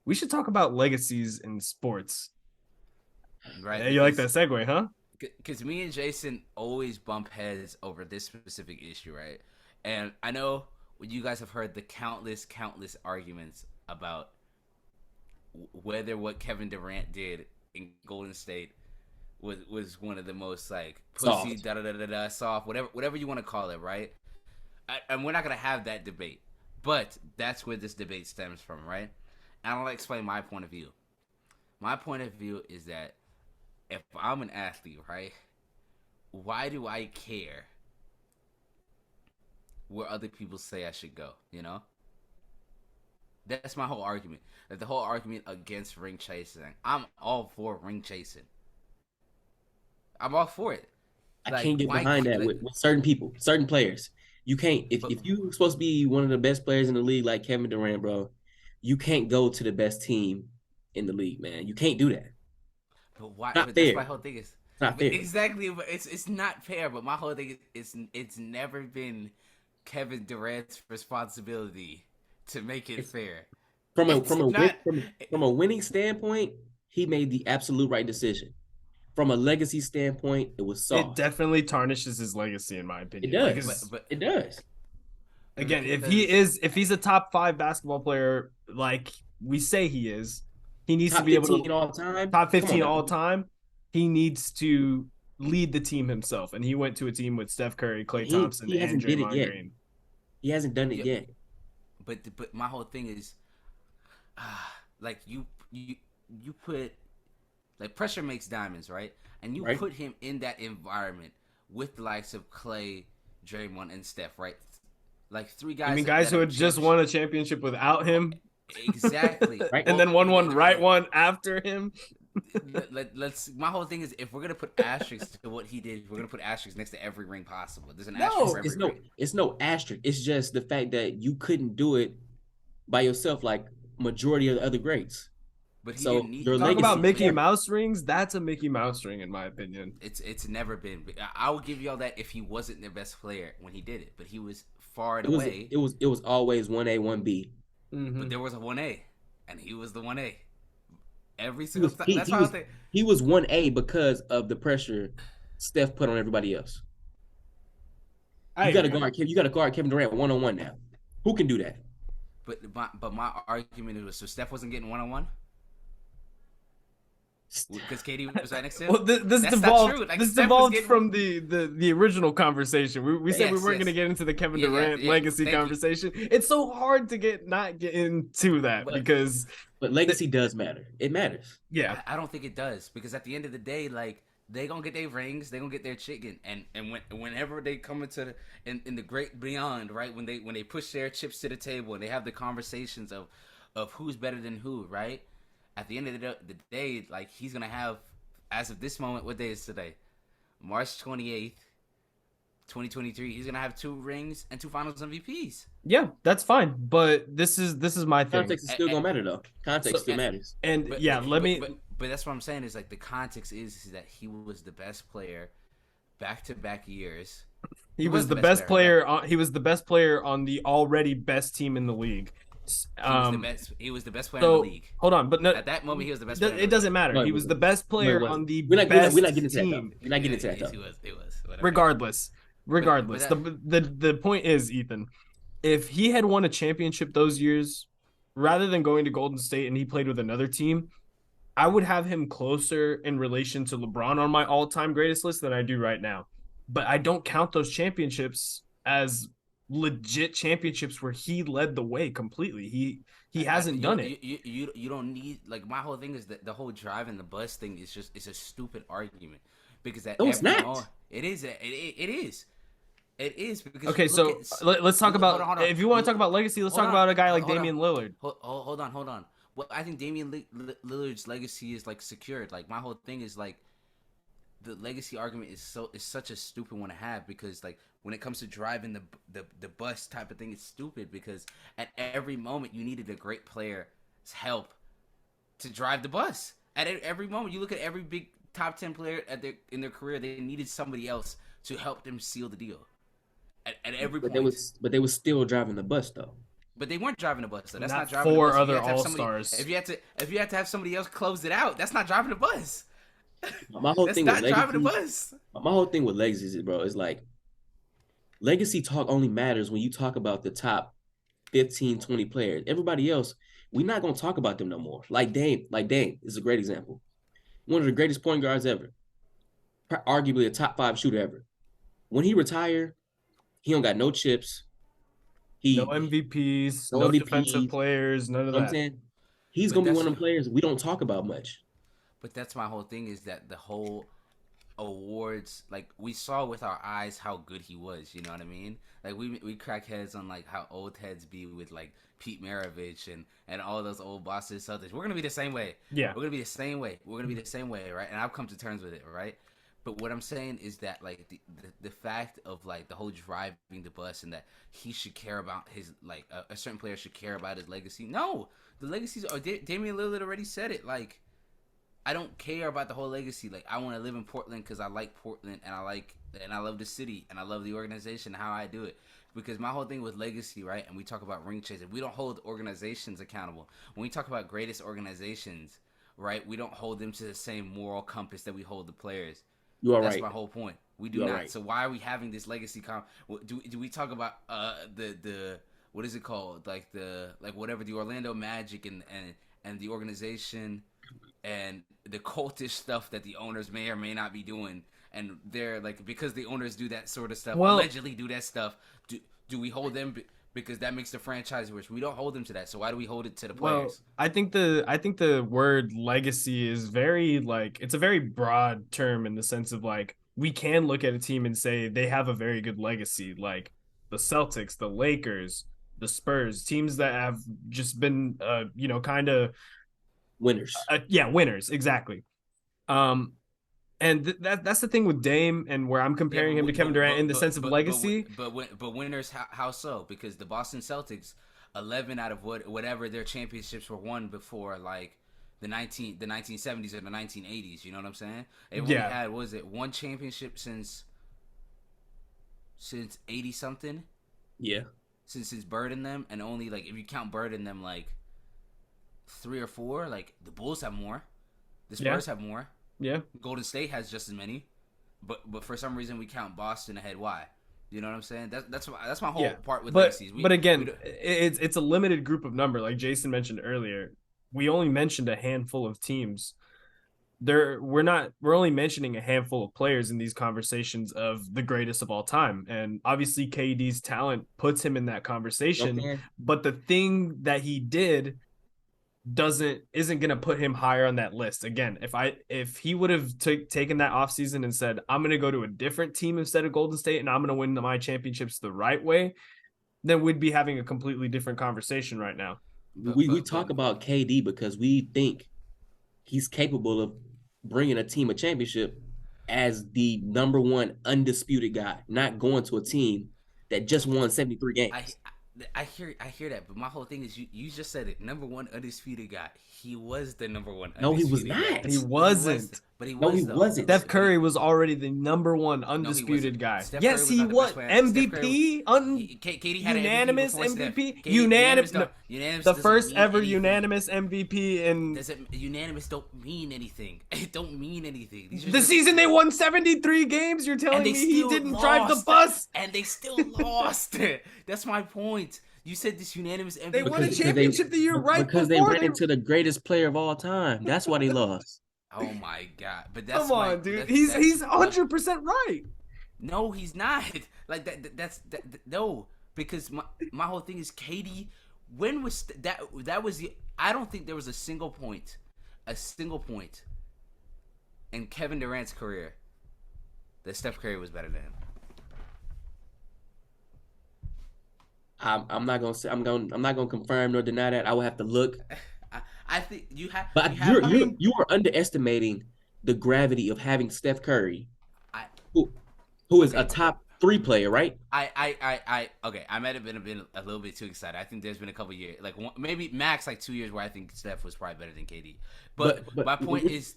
we should talk about legacies in sports.
Right?
Hey, you like that segue, huh?
Because me and Jaysen always bump heads over this specific issue, right? And I know you guys have heard the countless arguments about whether what Kevin Durant did in Golden State was one of the most like pussy soft, whatever you want to call it, right? And we're not gonna have that debate, but that's where this debate stems from, right? And I'm gonna explain my point of view. My point of view is that if I'm an athlete, right, why do I care where other people say I should go? You know, that's my whole argument. That the whole argument against ring chasing. I'm all for ring chasing. I'm all for it.
I can't get behind that with certain people, certain players. You can't if you're supposed to be one of the best players in the league like Kevin Durant, bro, you can't go to the best team in the league, man. You can't do that.
But why?
Not
but
fair.
That's my whole thing is
not fair.
Exactly, but it's not fair. But my whole thing is it's never been Kevin Durant's responsibility to make it fair.
From a winning standpoint, he made the absolute right decision. From a legacy standpoint, it was soft.
It definitely tarnishes his legacy, in my opinion.
It does. But it does.
Again, if he's a top 5 basketball player, like we say he is, he needs to be able to
all time.
Top 15 all time. He needs to lead the team himself, and he went to a team with Steph Curry, Klay Thompson, and Draymond Green.
He hasn't done it yet.
But my whole thing is, like you put. Like, pressure makes diamonds, right? And you put him in that environment with the likes of Klay, Draymond, and Steph, right? Like 3 guys.
I mean, guys who had just won a championship without him.
Exactly.
Right? And then won one after him.
Let's. My whole thing is, if we're gonna put asterisks to what he did, we're gonna put asterisks next to every ring possible. There's an asterisk for every ring.
It's no asterisk. It's just the fact that you couldn't do it by yourself, like majority of the other greats.
But
so talk about Mickey Mouse rings. That's a Mickey Mouse ring, in my opinion.
It's never been. I will give y'all that if he wasn't their best player when he did it, but he was far away.
It was always 1A, 1B.
Mm-hmm.
But there was a 1A, and he was the 1A. Every single time. That's why I think
he was 1A because of the pressure Steph put on everybody else. You got to guard. You got to guard Kevin Durant 1-on-1 now. Who can do that?
But my argument was, so Steph wasn't getting 1-on-1 because KD was right next to him.
Well, this devolved. Like, this devolved from the original conversation. We said we weren't going to get into the Kevin Durant legacy conversation. It's so hard to not get into that because.
But legacy does matter. It matters.
Yeah,
I don't think it does, because at the end of the day, like, they gonna get their rings, they gonna get their chicken, and whenever they come into in the great beyond, right, when they push their chips to the table and they have the conversations of who's better than who, right? At the end of the day, like, he's gonna have, as of this moment, what day is today? March 28th, 2023. He's gonna have 2 rings and 2 Finals MVPs.
Yeah, that's fine. But this is my thing.
Context is still gonna matter though. Context still matters.
And
But that's what I'm saying is, like, the context is that he was the best player back-to-back years.
He was the best player. He was the best player on the already best team in the league.
He was the best player in the league.
Hold on, but
at that moment he was the best player.
It doesn't matter. He was the best player on the
best
team.
We're not getting into that. We're not getting into that.
It was.
Regardless, the point is, Ethan, if he had won a championship those years, rather than going to Golden State and he played with another team, I would have him closer in relation to LeBron on my all-time greatest list than I do right now. But I don't count those championships as legit championships where he led the way completely. He hasn't done it.
You don't need, like, my whole thing is that the whole driving the bus thing is just, it's a stupid argument, because that it is because
okay. So let's talk about, hold on. If you want to talk about legacy, let's talk about a guy like Damian Lillard.
Hold on. Well, I think Damian Lillard's legacy is, like, secured. Like, my whole thing is, like, the legacy argument is such a stupid one to have, because, like, when it comes to driving the bus type of thing, it's stupid, because at every moment you needed a great player's help to drive the bus. At every moment, you look at every big top 10 player in their career, they needed somebody else to help them seal the deal. At every point.
But they was still driving the bus though.
But they weren't driving the bus. So that's
not
driving the bus.
4 other all-stars.
If you had to have somebody else close it out, that's not driving the bus.
My whole thing with
driving the bus.
My whole thing with legacies is, bro, is like, legacy talk only matters when you talk about the top 15, 20 players. Everybody else, we're not gonna talk about them no more. Like Dame is a great example. One of the greatest point guards ever. Arguably a top 5 shooter ever. When he retired, he don't got no chips.
No MVPs, no defensive players, none of that.
I'm saying? He's going to be one of them players we don't talk about much.
But that's my whole thing, is that the whole awards, like, we saw with our eyes how good he was, you know what I mean? Like, we crack heads on, like, how old heads be with, like, Pete Maravich and all those old Boston Celtics. We're going to be the same way.
Yeah.
We're going to be the same way. We're going to be the same way, right? And I've come to terms with it, right? But what I'm saying is that, like, the fact of, like, the whole driving the bus, and that he should care about his, like, a certain player should care about his legacy. No, the legacies are, Damian Lillard already said it. Like, I don't care about the whole legacy. Like, I want to live in Portland because I like Portland, and I love the city, and I love the organization, how I do it. Because my whole thing with legacy, right, and we talk about ring chasing, we don't hold organizations accountable. When we talk about greatest organizations, right, we don't hold them to the same moral compass that we hold the players. That's my whole point. We do not. Right. So why are we having this legacy? Do we talk about the what is it called? Like whatever, the Orlando Magic and the organization and the cultish stuff that the owners may or may not be doing, and they're like, because the owners do that sort of stuff, allegedly do that stuff. Do we hold them? Because that makes the franchise worse. We don't hold them to that. So why do we hold it to the players?
Well, I think the word legacy is very, like, it's a very broad term in the sense of, like, we can look at a team and say they have a very good legacy, like the Celtics, the Lakers, the Spurs, teams that have just been, kind of
winners.
Winners, exactly. And that's the thing with Dame, and where I'm comparing him to Kevin Durant in the sense of legacy.
But winners, how so? Because the Boston Celtics, 11 out of whatever their championships were won before, like the 1970s or the 1980s. You know what I'm saying? They've only had, what was it, one championship since 80 something.
Yeah. Since
Bird and them, and only, like, if you count Bird and them, like 3 or 4. Like, the Bulls have more, the Spurs have more.
Yeah,
Golden State has just as many, but for some reason we count Boston ahead. Why? You know what I'm saying? That's my whole part with
but,
legacies.
But again, it's a limited group of number, like Jaysen mentioned earlier. We only mentioned a handful of teams. We're only mentioning a handful of players in these conversations of the greatest of all time. And obviously KD's talent puts him in that conversation.
Okay.
But the thing that he did isn't gonna put him higher on that list. Again, if he would have taken that offseason and said, I'm gonna go to a different team instead of Golden State and I'm gonna win my championships the right way, then we'd be having a completely different conversation right now.
We talk about KD because we think he's capable of bringing a team a championship as the number one undisputed guy, not going to a team that just won 73 games.
I hear that, but my whole thing is you just said it. Number one undisputed guy. He was the number one.
No, he was
guy.
not.
He wasn't.
But he
wasn't.
Steph Curry was already the number one undisputed guy.
Yes,
he was. MVP,
KD had
unanimous
an
MVP,
unanimous.
The first ever unanimous MVP in.
Unanimous don't mean anything. It don't mean anything.
The season they won 73 games. You're telling me he didn't drive the bus,
and they still lost. That's my point. You said this unanimous MVP.
They won a championship the year right
because they ran into the greatest player of all time. That's why they lost.
Oh my god! But that's
come on, dude. He's 100% right.
No, he's not. Like that. No, because my whole thing is KD. When was that? That was the. I don't think there was a single point in Kevin Durant's career that Steph Curry was better than him.
I'm not gonna confirm nor deny that. I will have to look.
I think you have.
But you are underestimating the gravity of having Steph Curry, who is a top 3 player, right?
Okay. I might have been a little bit too excited. I think there's been a couple years, like maybe max like 2 years, where I think Steph was probably better than KD. But my point is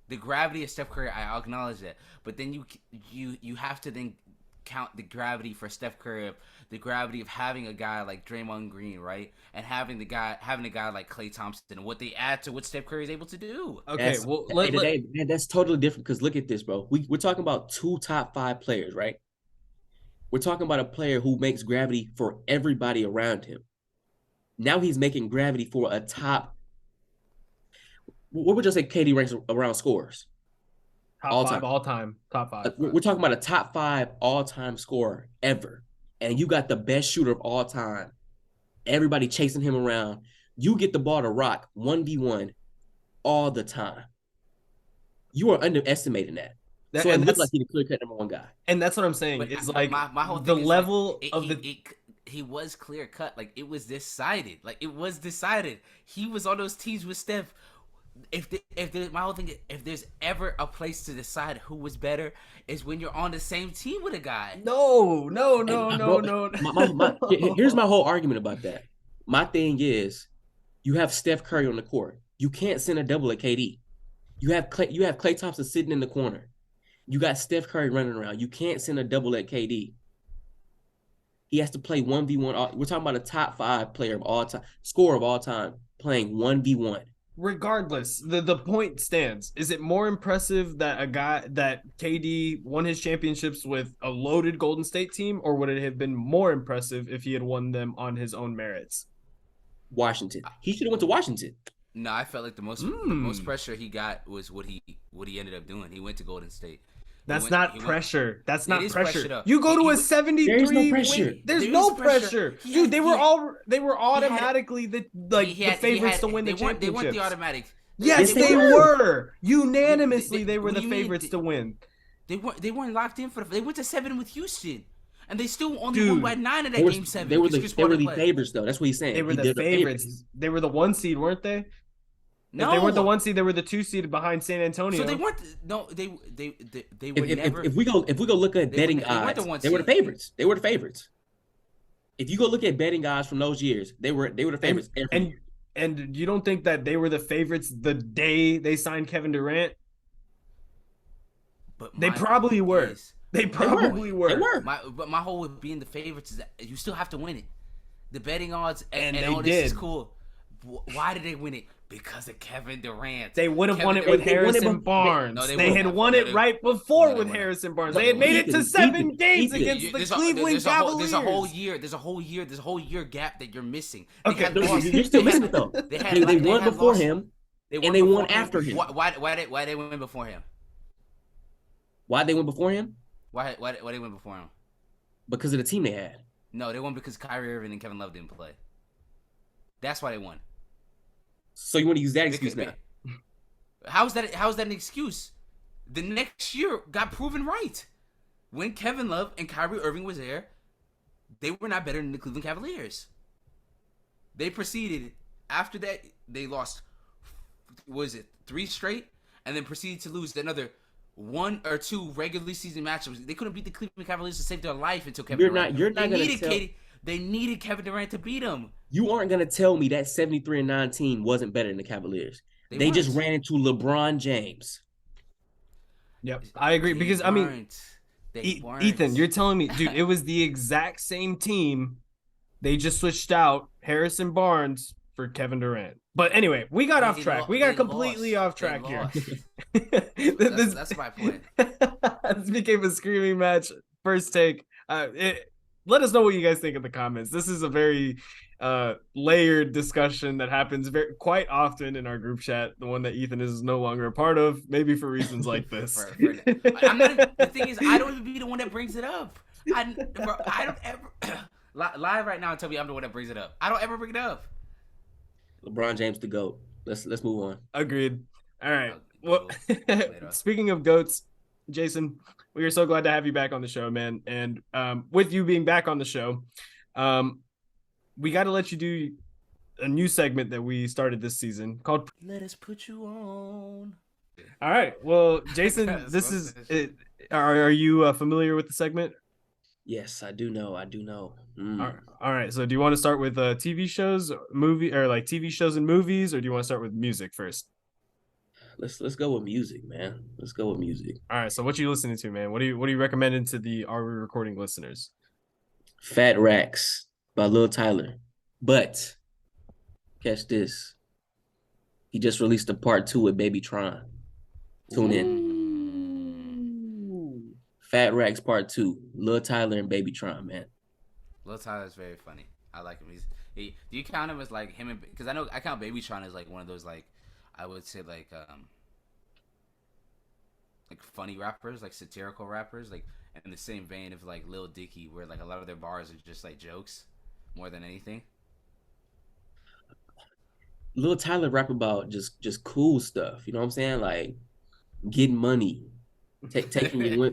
the gravity of Steph Curry. I acknowledge that, but then you have to then count the gravity for Steph Curry, the gravity of having a guy like Draymond Green, right, and having a guy like Klay Thompson, and what they add to what Steph Curry is able to do.
Okay,
man, that's totally different. Because look at this, bro. We're talking about 2 top 5 players, right? We're talking about a player who makes gravity for everybody around him. Now he's making gravity for a top. What would you say KD ranks around scores?
Top 5 all time. Top 5.
We're talking about a top 5 all-time scorer ever. And you got the best shooter of all time. Everybody chasing him around. You get the ball to rock 1v1 all the time. You are underestimating that. So it looks like he's a clear-cut number 1 guy.
And that's what I'm saying.
But
it's like
my whole
the
thing is
level
like,
of
he was clear-cut. Like it was decided. He was on those teams with Steph. My whole thing is, if there's ever a place to decide who was better, is when you're on the same team with a guy.
No.
Here's my whole argument about that. My thing is, you have Steph Curry on the court. You can't send a double at KD. You have Klay Thompson sitting in the corner. You got Steph Curry running around. You can't send a double at KD. He has to play 1v1. We're talking about a top 5 player of all time, scorer of all time, playing 1v1.
Regardless, the point stands. Is it more impressive that KD won his championships with a loaded Golden State team, or would it have been more impressive if he had won them on his own merits?
Washington. He should have went to Washington.
No, I felt like the most pressure he got was what he ended up doing. He went to Golden State.
That's not pressure. That's not pressure.
You
go to a 73.
There's no pressure.
There's no pressure. Dude, they were automatically the favorites to win the championship.
They weren't the automatic.
Yes, they were. Unanimously, they were the favorites to win.
They weren't locked in they went to 7 with Houston. And they still only won by 9 in that game 7.
They were the favorites, though. That's what he's saying.
They were the favorites. They were the 1 seed, weren't they? No, if they weren't the 1 seed. They were the 2 seed behind San Antonio.
So they weren't. They were never.
If we go look at betting odds, they were the favorites. They were the favorites. If you go look at betting odds from those years, they were the favorites.
And you don't think that they were the favorites the day they signed Kevin Durant?
But
they probably were. They probably were.
They were.
But my whole with being the favorites is that you still have to win it. The betting odds and
they
all this is cool. Why did they win it? Because of Kevin Durant.
They would have won it
Kevin
with
Durant-
Harrison Barnes.
they
They had
wouldn't.
won
No,
it
they-
right before
no, they
with
wouldn't.
Harrison Barnes.
No,
They had made it to
Ethan,
7 games
Ethan.
against the
There's
Cleveland Cavaliers.
There's a whole year gap that you're missing.
Okay,
You're still missing it though. They won before him, and they won after him.
Why they win before him?
Why they win before him?
Why they win before him?
Because of the team they had.
No, they won because Kyrie Irving and Kevin Love didn't play. That's why they won.
So you want to use that excuse now?
How's that an excuse? The next year got proven right. When Kevin Love and Kyrie Irving was there, they were not better than the Cleveland Cavaliers. They proceeded after that. They lost, 3 straight, and then proceeded to lose another 1 or 2 regular season matchups. They couldn't beat the Cleveland Cavaliers to save their life until Kevin Durant.
You're not going to tell.
They needed Kevin Durant to beat them.
You aren't going to tell me that 73-9 team wasn't better than the Cavaliers. They just ran into LeBron James.
Yep, I agree. Because, I mean, Ethan, you're telling me, dude, it was the exact same team. They just switched out Harrison Barnes for Kevin Durant. But anyway, we got off track. We got completely off track here.
That's my point.
This became a screaming match. First take. Let us know what you guys think in the comments. This is a very layered discussion that happens quite often in our group chat, the one that Ethan is no longer a part of, maybe for reasons like this.
The thing is, I don't even be the one that brings it up. I don't ever live right now and tell me I'm the one that brings it up. I don't ever bring it up.
LeBron James the GOAT. Let's move on.
Agreed. All right. Well, speaking of GOATs, Jaysen, we are so glad to have you back on the show, man. And with you being back on the show, we got to let you do a new segment that we started this season called
Let Us Put You On.
All right. Well, Jaysen, this is it. Are you familiar with the segment?
Yes, I do know.
All right. So do you want to start with TV shows, TV shows and movies, or do you want to start with music first?
Let's go with music, man. Let's go with music.
All right. So what you listening to, man? What are you recommending to the Are We Recording listeners?
Fat Racks by Lil Tyler. But catch this. He just released a part 2 with Baby Tron. Tune in. Fat Racks part 2. Lil Tyler and Baby Tron, man.
Lil Tyler's very funny. I like him. Do you count him as like him and because I count Baby Tron as like one of those like I would say like funny rappers, like satirical rappers, like in the same vein of like Lil Dicky, where like a lot of their bars are just like jokes more than anything.
Lil Tyler rap about just cool stuff. You know what I'm saying? Like getting money, taking your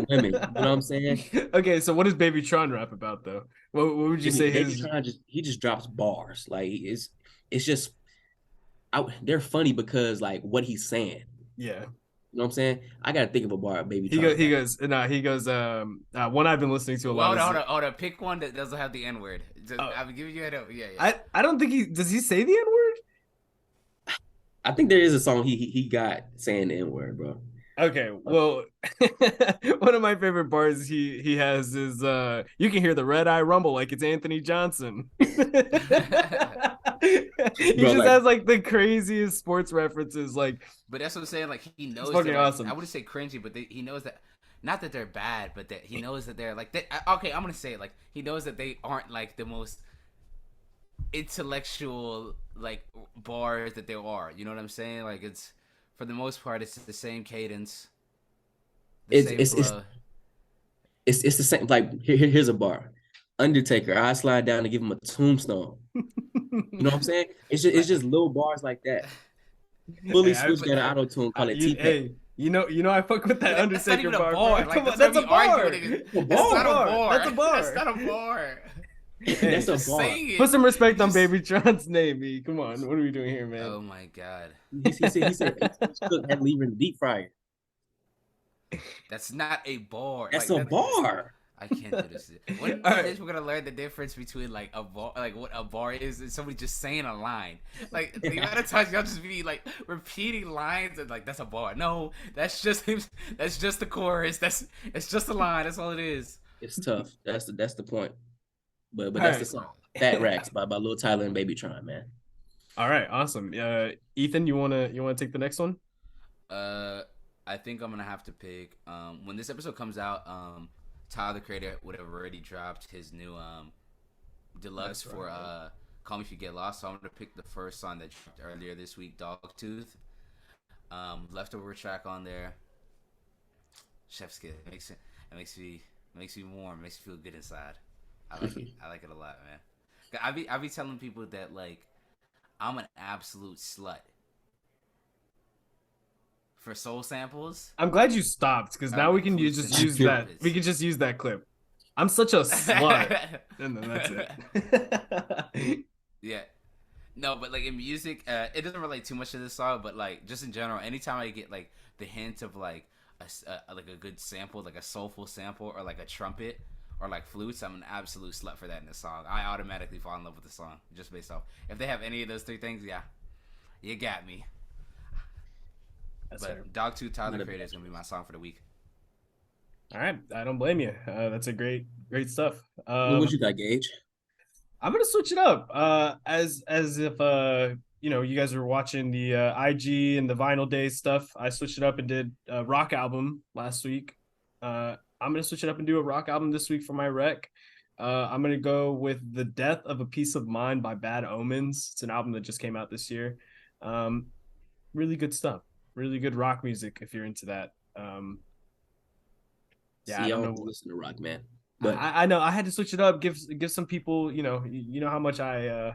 women. You know what I'm saying?
Okay, so what does Baby Tron rap about though? What would you say
Baby Tron he just drops bars. Like it's just they're funny because like what he's saying.
Yeah.
You know what I'm saying? I gotta think of a bar, Baby Tron.
He goes. One I've been listening to a lot.
Hold on. Pick one that doesn't have the N word. I'm giving you a
yeah. I don't think does he say the N word?
I think there is a song he got saying the N word, bro.
Okay, well, one of my favorite bars he has is you can hear the red eye rumble like it's Anthony Johnson. He just has like the craziest sports references, like.
But that's what I'm saying. Like he knows.
It's fucking awesome.
I wouldn't say cringy, but he knows that. Not that they're bad, but that he knows that they're like. Okay, I'm gonna say it. Like he knows that they aren't like the most intellectual like bars that there are. You know what I'm saying? Like it's for the most part, it's the same cadence.
It's the same. Like here's a bar. Undertaker, I slide down and give him a tombstone. You know what I'm saying? It's just little bars like that. Fully switched that auto tune, call it T-Pack.
Hey, you know, I fuck with that Undertaker bar.
That's a bar.
That's a bar.
That's a bar. That's not a bar.
That's a bar.
Put some respect on Baby Tron's name, E. Come on, what are we doing here, man?
Oh my god.
He said had leave in the deep fryer.
That's not a bar.
That's a bar.
I can't do this. One day we're gonna learn the difference between like a bar, like what a bar is, and somebody just saying a line. Like the amount of times y'all just be like repeating lines and like that's a bar. No, that's just the chorus. It's just a line. That's all it is.
It's tough. That's the point. But that's the song. Fat Racks by Lil Tyler and Baby Tron, man.
All right, awesome. Ethan, you wanna take the next one?
I think I'm gonna have to pick. When this episode comes out, Tyler the Creator would have already dropped his new deluxe for Call Me If You Get Lost. So I'm gonna pick the first song that dropped earlier this week, Dogtooth. Leftover track on there. Chef's Kiss. It makes me warm. It makes me feel good inside. I like it. I like it a lot, man. I be telling people that like I'm an absolute slut for soul samples.
I'm glad you stopped because now we can just use that. We can just use that clip. I'm such a slut, and then that's it.
Yeah. No, but like in music, it doesn't relate too much to this song, but like just in general, anytime I get like the hint of like a good sample, like a soulful sample, or like a trumpet, or like flutes, I'm an absolute slut for that in the song. I automatically fall in love with the song just based off. If they have any of those three things, yeah, you got me. That's but fair. Dogtooth, Tyler the Creator is gonna be my song for the week.
All right, I don't blame you. That's a great stuff.
What you got, Gage?
I'm gonna switch it up. As if you guys were watching the IG and the Vinyl Days stuff. I switched it up and did a rock album last week. I'm gonna switch it up and do a rock album this week for my rec. I'm gonna go with The Death of a Peace of Mind by Bad Omens. It's an album that just came out this year. Really good stuff. Really good rock music if you're into that.
Yeah, I don't listen to rock, man.
But I know I had to switch it up. Give some people, you know how much I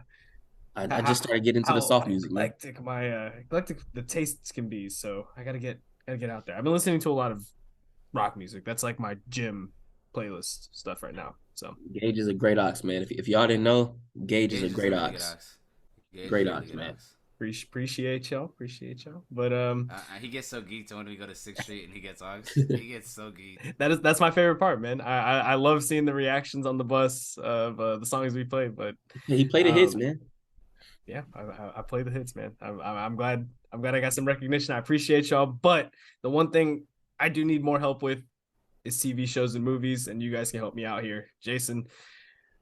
just started getting into the soft music, man.
Eclectic the tastes can be. So I gotta get out there. I've been listening to a lot of rock music. That's like my gym playlist stuff right now. So
Gage is a great ox, man. If y'all didn't know, Gage is a great ox. Great ox, man.
Appreciate y'all. But
he gets so geeked when we go to 6th Street and he gets ox. He gets so geeked.
That's my favorite part, man. I love seeing the reactions on the bus of the songs we played. But
he played the hits, man.
Yeah, I play the hits, man. I'm glad I got some recognition. I appreciate y'all. But the one thing I do need more help with is TV shows and movies, and you guys can help me out here. Jaysen,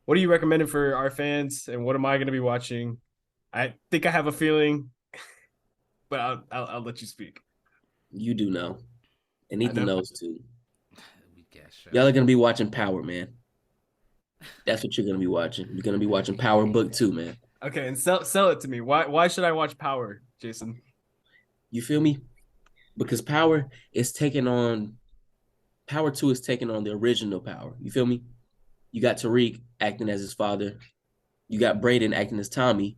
what are you recommending for our fans, and what am I going to be watching? I think I have a feeling, but I'll let you speak.
You do know, and Ethan knows too. Y'all are gonna be watching Power, man. That's what you're gonna be watching. You're gonna be watching Power Book 2, man.
Okay, and sell it to me. Why should I watch Power, Jaysen?
You feel me? Because Power 2 is taking on the original Power. You feel me? You got Tariq acting as his father. You got Braden acting as Tommy.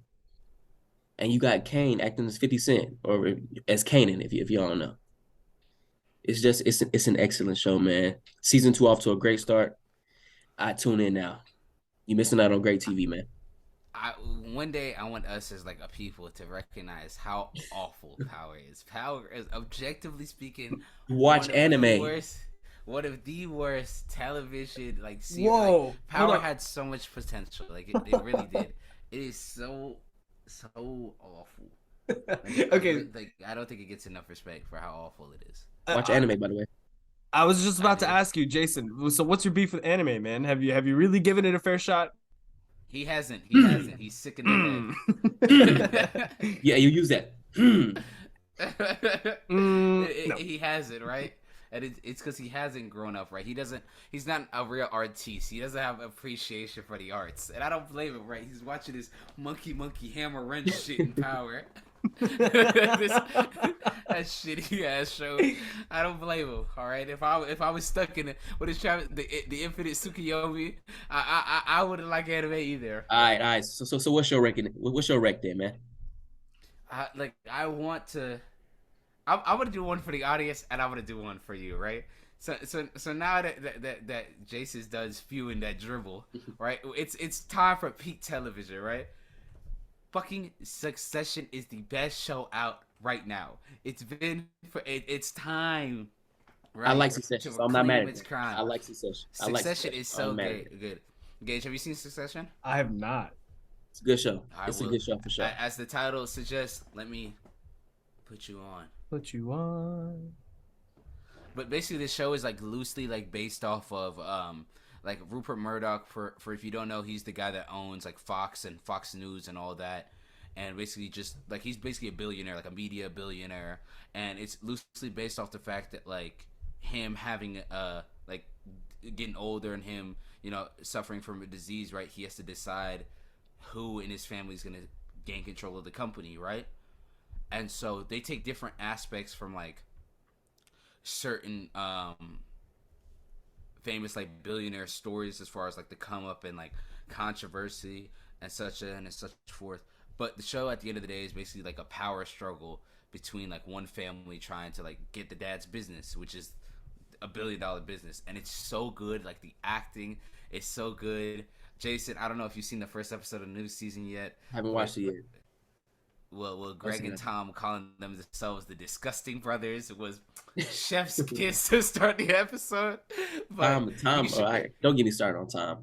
And you got Kane acting as 50 Cent or as Kanan, if y'all don't know. It's an excellent show, man. Season 2 off to a great start. I tune in now. You're missing out on great TV, man.
One day I want us as like a people to recognize how awful Power is. Power is, objectively speaking,
watch anime.
One of the worst television like series.
Whoa,
like, Power had so much potential. Like it really did. It is so awful.
Okay,
I don't think it gets enough respect for how awful it is.
Watch anime, by the way.
I was just about to ask you, Jaysen. So, what's your beef with anime, man? Have you really given it a fair shot?
He hasn't. He's sick in the head.
Yeah, you use that.
No.
He hasn't, right? And it's because he hasn't grown up, right? He's not a real artiste. He doesn't have appreciation for the arts. And I don't blame him, right? He's watching this monkey hammer wrench shit in Power. That shitty ass show. I don't blame him, all right? If I was stuck in it with his the infinite Tsukuyomi, I wouldn't like anime either.
All right. So what's your ranking? What's your rec there, man?
I'm gonna do one for the audience, and I'm gonna do one for you, right? So now that Jaysen does spewing that dribble, right? It's time for peak television, right? Fucking Succession is the best show out right now. It's time. Right?
I like Succession, so I'm not mad at it. I like Succession.
Succession is so good. Gage, have you seen Succession?
I have not.
It's a good show. A good show for sure.
As the title suggests, let me put you on. But basically, the show is like loosely like based off of like Rupert Murdoch. For if you don't know, he's the guy that owns like Fox and Fox News and all that. and basically just like he's basically a billionaire, like a media billionaire, and it's loosely based off the fact that like him having like getting older and him, you know, suffering from a disease, right? He has to decide who in his family is gonna gain control of the company, right? And so they take different aspects from like certain famous like billionaire stories as far as like the come up and like controversy and such and such forth. But the show at the end of the day is basically like a power struggle between like one family trying to like get the dad's business, which is $1 billion business, and it's so good. Like the acting is so good. Jaysen, I don't know if you've seen the first episode of the new season yet.
I haven't watched it yet.
Well, Greg and Tom calling themselves the Disgusting Brothers was chef's kiss to start the episode. But
Tom, don't get me started on Tom.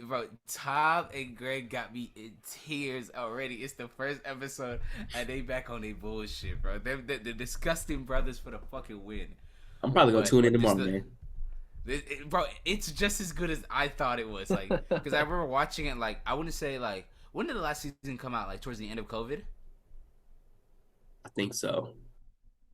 Bro, Tom and Greg got me in tears already. It's the first episode, and they back on their bullshit, bro. The Disgusting Brothers for the fucking win.
I'm probably gonna tune in tomorrow, man.
Bro, it's just as good as I thought it was. Like, because I remember watching it. Like, I wouldn't say like, when did the last season come out? Like towards the end of COVID.
I think so.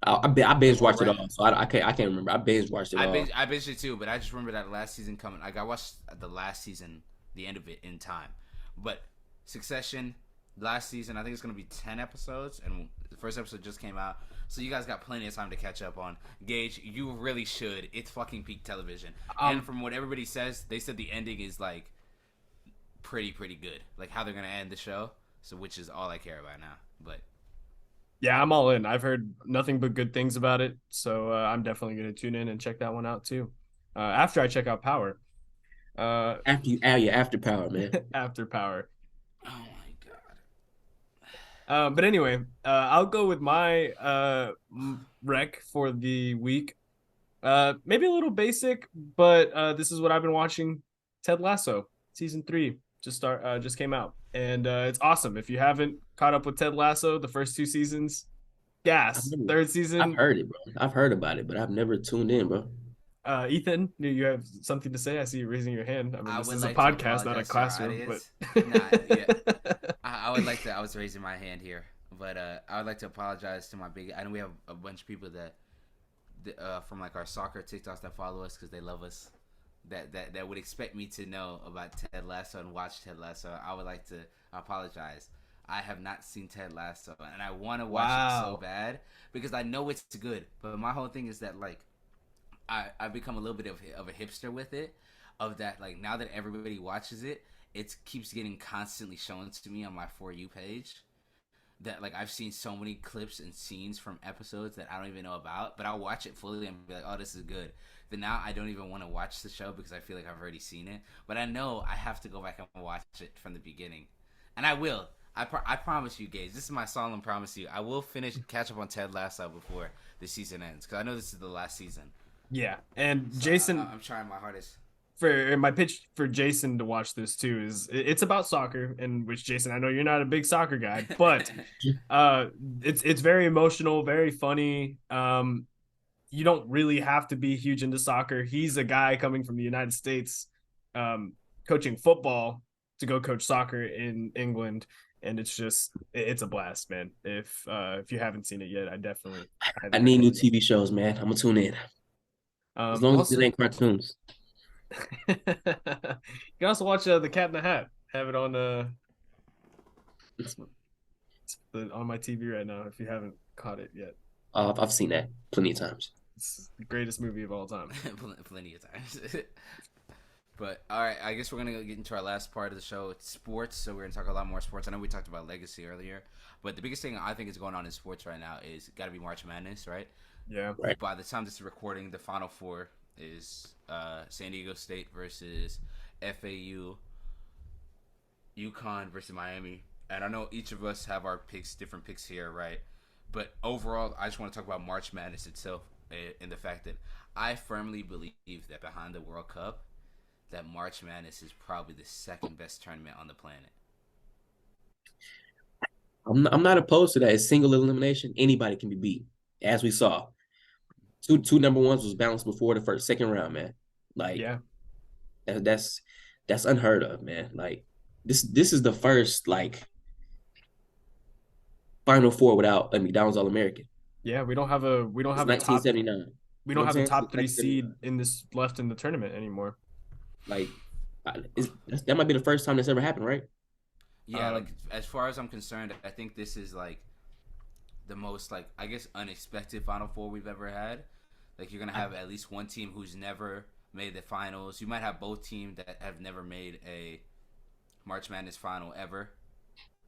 I binge watched it all, so I can't remember. I binge watched it all.
I binged it too, but I just remember that last season coming. Like I watched the last season, the end of it in time. But Succession, last season, I think it's gonna be 10 episodes, and the first episode just came out, so you guys got plenty of time to catch up on. Gage, you really should. It's fucking peak television. And from what everybody says, they said the ending is like pretty good. Like how they're gonna end the show, so which is all I care about now. But
yeah, I'm all in. I've heard nothing but good things about it, so I'm definitely going to tune in and check that one out too. After I check out Power.
After Power, man.
After Power.
Oh my god.
But anyway, I'll go with my rec for the week. Maybe a little basic, but this is what I've been watching. Ted Lasso season 3 just came out, and it's awesome. If you haven't caught up with Ted Lasso, the first 2 seasons, third season.
I've heard it, bro. I've heard about it, but I've never tuned in, bro.
Ethan, do you have something to say? I see you raising your hand. I mean, this is
like
a podcast, not a classroom.
But I would like to. I was raising my hand here, but I would like to apologize to my big. I know we have a bunch of people that from like our soccer TikToks that follow us because they love us. That would expect me to know about Ted Lasso and watch Ted Lasso. I would like to apologize. I have not seen Ted Lasso, and I want to watch it so bad because I know it's good. But my whole thing is that like I've become a little bit of a hipster with it. Of that, like now that everybody watches it, it keeps getting constantly shown to me on my For You page. That like I've seen so many clips and scenes from episodes that I don't even know about, but I'll watch it fully and be like, oh, this is good. Then now I don't even want to watch the show because I feel like I've already seen it. But I know I have to go back and watch it from the beginning. And I will. I promise you, Gage. This is my solemn promise to you. I will catch up on Ted Lasso before the season ends because I know this is the last season.
Yeah, and so
Jaysen, I'm trying my hardest.
For my pitch for Jaysen to watch this too is it's about soccer, in which Jaysen, I know you're not a big soccer guy, but it's very emotional, very funny. You don't really have to be huge into soccer. He's a guy coming from the United States, coaching football to go coach soccer in England, and it's a blast, man. If you haven't seen it yet, I
need new TV shows, man. I'm gonna tune in. As long as it ain't cartoons.
You can also watch The Cat in the Hat. Have it on on my TV right now. If you haven't caught it yet,
I've seen that plenty of times.
It's the greatest movie of all time.
Plenty of times. But all right, I guess we're gonna get into our last part of the show. It's sports, so we're gonna talk a lot more sports. I know we talked about legacy earlier, but the biggest thing I think is going on in sports right now is got to be March Madness, right?
Yeah.
Right.
By the time this is recording, the Final Four is San Diego State versus FAU, UConn versus Miami, and I know each of us have our different picks here, right? But overall, I just want to talk about March Madness itself and the fact that I firmly believe that behind the World Cup, that March Madness is probably the second best tournament on the planet.
I'm not opposed to that. It's single elimination. Anybody can be beat, as we saw. Two number ones was bounced before the second round, man. Like,
yeah,
that's unheard of, man. Like, this is the first like Final Four without a McDonald's All-American.
Yeah, we don't have a
It's
top
1979.
we
You
don't
know what
have
I'm
a
saying?
top
It's
3 seed
1979.
in this left in the tournament anymore.
Like, that might be the first time that's ever happened, right?
Yeah, like as far as I'm concerned, I think this is like the most like I guess unexpected Final Four we've ever had. Like you're gonna have at least one team who's never made the finals. You might have both teams that have never made a March Madness final ever,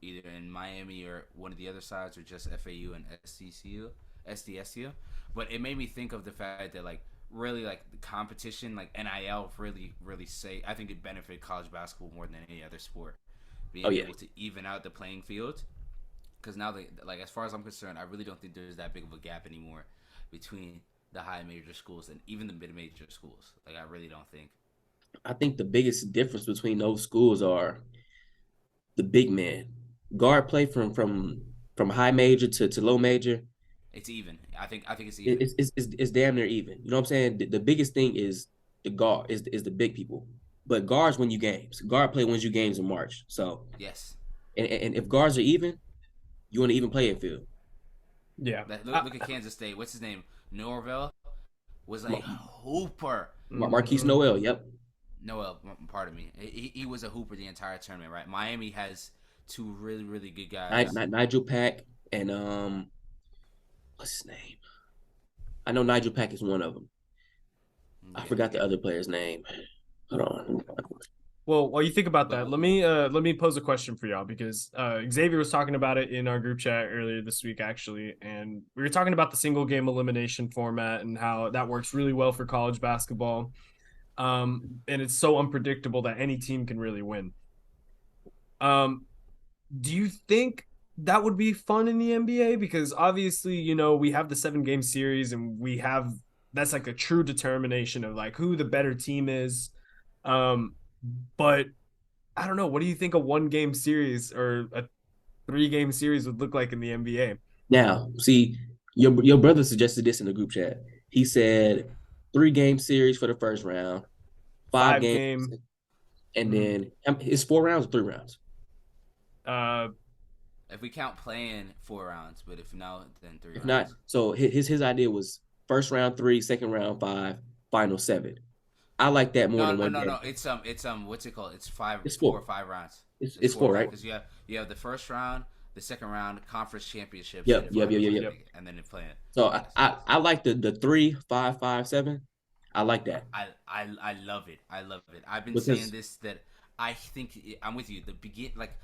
either in Miami or one of the other sides, or just FAU and SDSU. But it made me think of the fact that like really like the competition, like NIL, really say I think it benefited college basketball more than any other sport, being able to even out the playing field. Because now, like as far as I'm concerned, I really don't think there's that big of a gap anymore between the high major schools and even the mid major schools. Like I really don't think.
I think the biggest difference between those schools are the big man. Guard play from high major to low major.
It's even. I think it's even.
It's damn near even. You know what I'm saying? The biggest thing is the guard is the big people. But guards win you games. Guard play wins you games in March. So
yes.
And if guards are even, you want to even play it field.
Yeah.
Look at Kansas State. What's his name? Norvell was a hooper.
Marquise Noel. Yep.
Noel, pardon me. He was a hooper the entire tournament, right? Miami has two really good guys.
Nigel Pack and what's his name? I know Nigel Pack is one of them. I forgot the other player's name. Hold on.
Well, while you think about that, let me pose a question for y'all because Xavier was talking about it in our group chat earlier this week, actually, and we were talking about the single game elimination format and how that works really well for college basketball, and it's so unpredictable that any team can really win. Do you think that would be fun in the NBA? Because obviously, you know, we have the 7-game series, and that's like a true determination of like who the better team is. But I don't know. What do you think a 1-game series or a 3-game series would look like in the NBA?
Now, see, your brother suggested this in the group chat. He said 3-game series for the first round, 5 games, and then it's 4 rounds or 3 rounds.
If we count playing 4 rounds, but if not, then 3 rounds.
If not, so his idea was first round 3, second round 5, final 7. I like that more than one game.
No. It's what's it called? It's 4 or 5 rounds.
It's 4, right?
Because you have the first round, the second round, conference championships.
Yep.
And then playing.
So I like the 3, 5, 5, 7. I like that.
I love it. I've been saying this that I think I'm with you. The begin like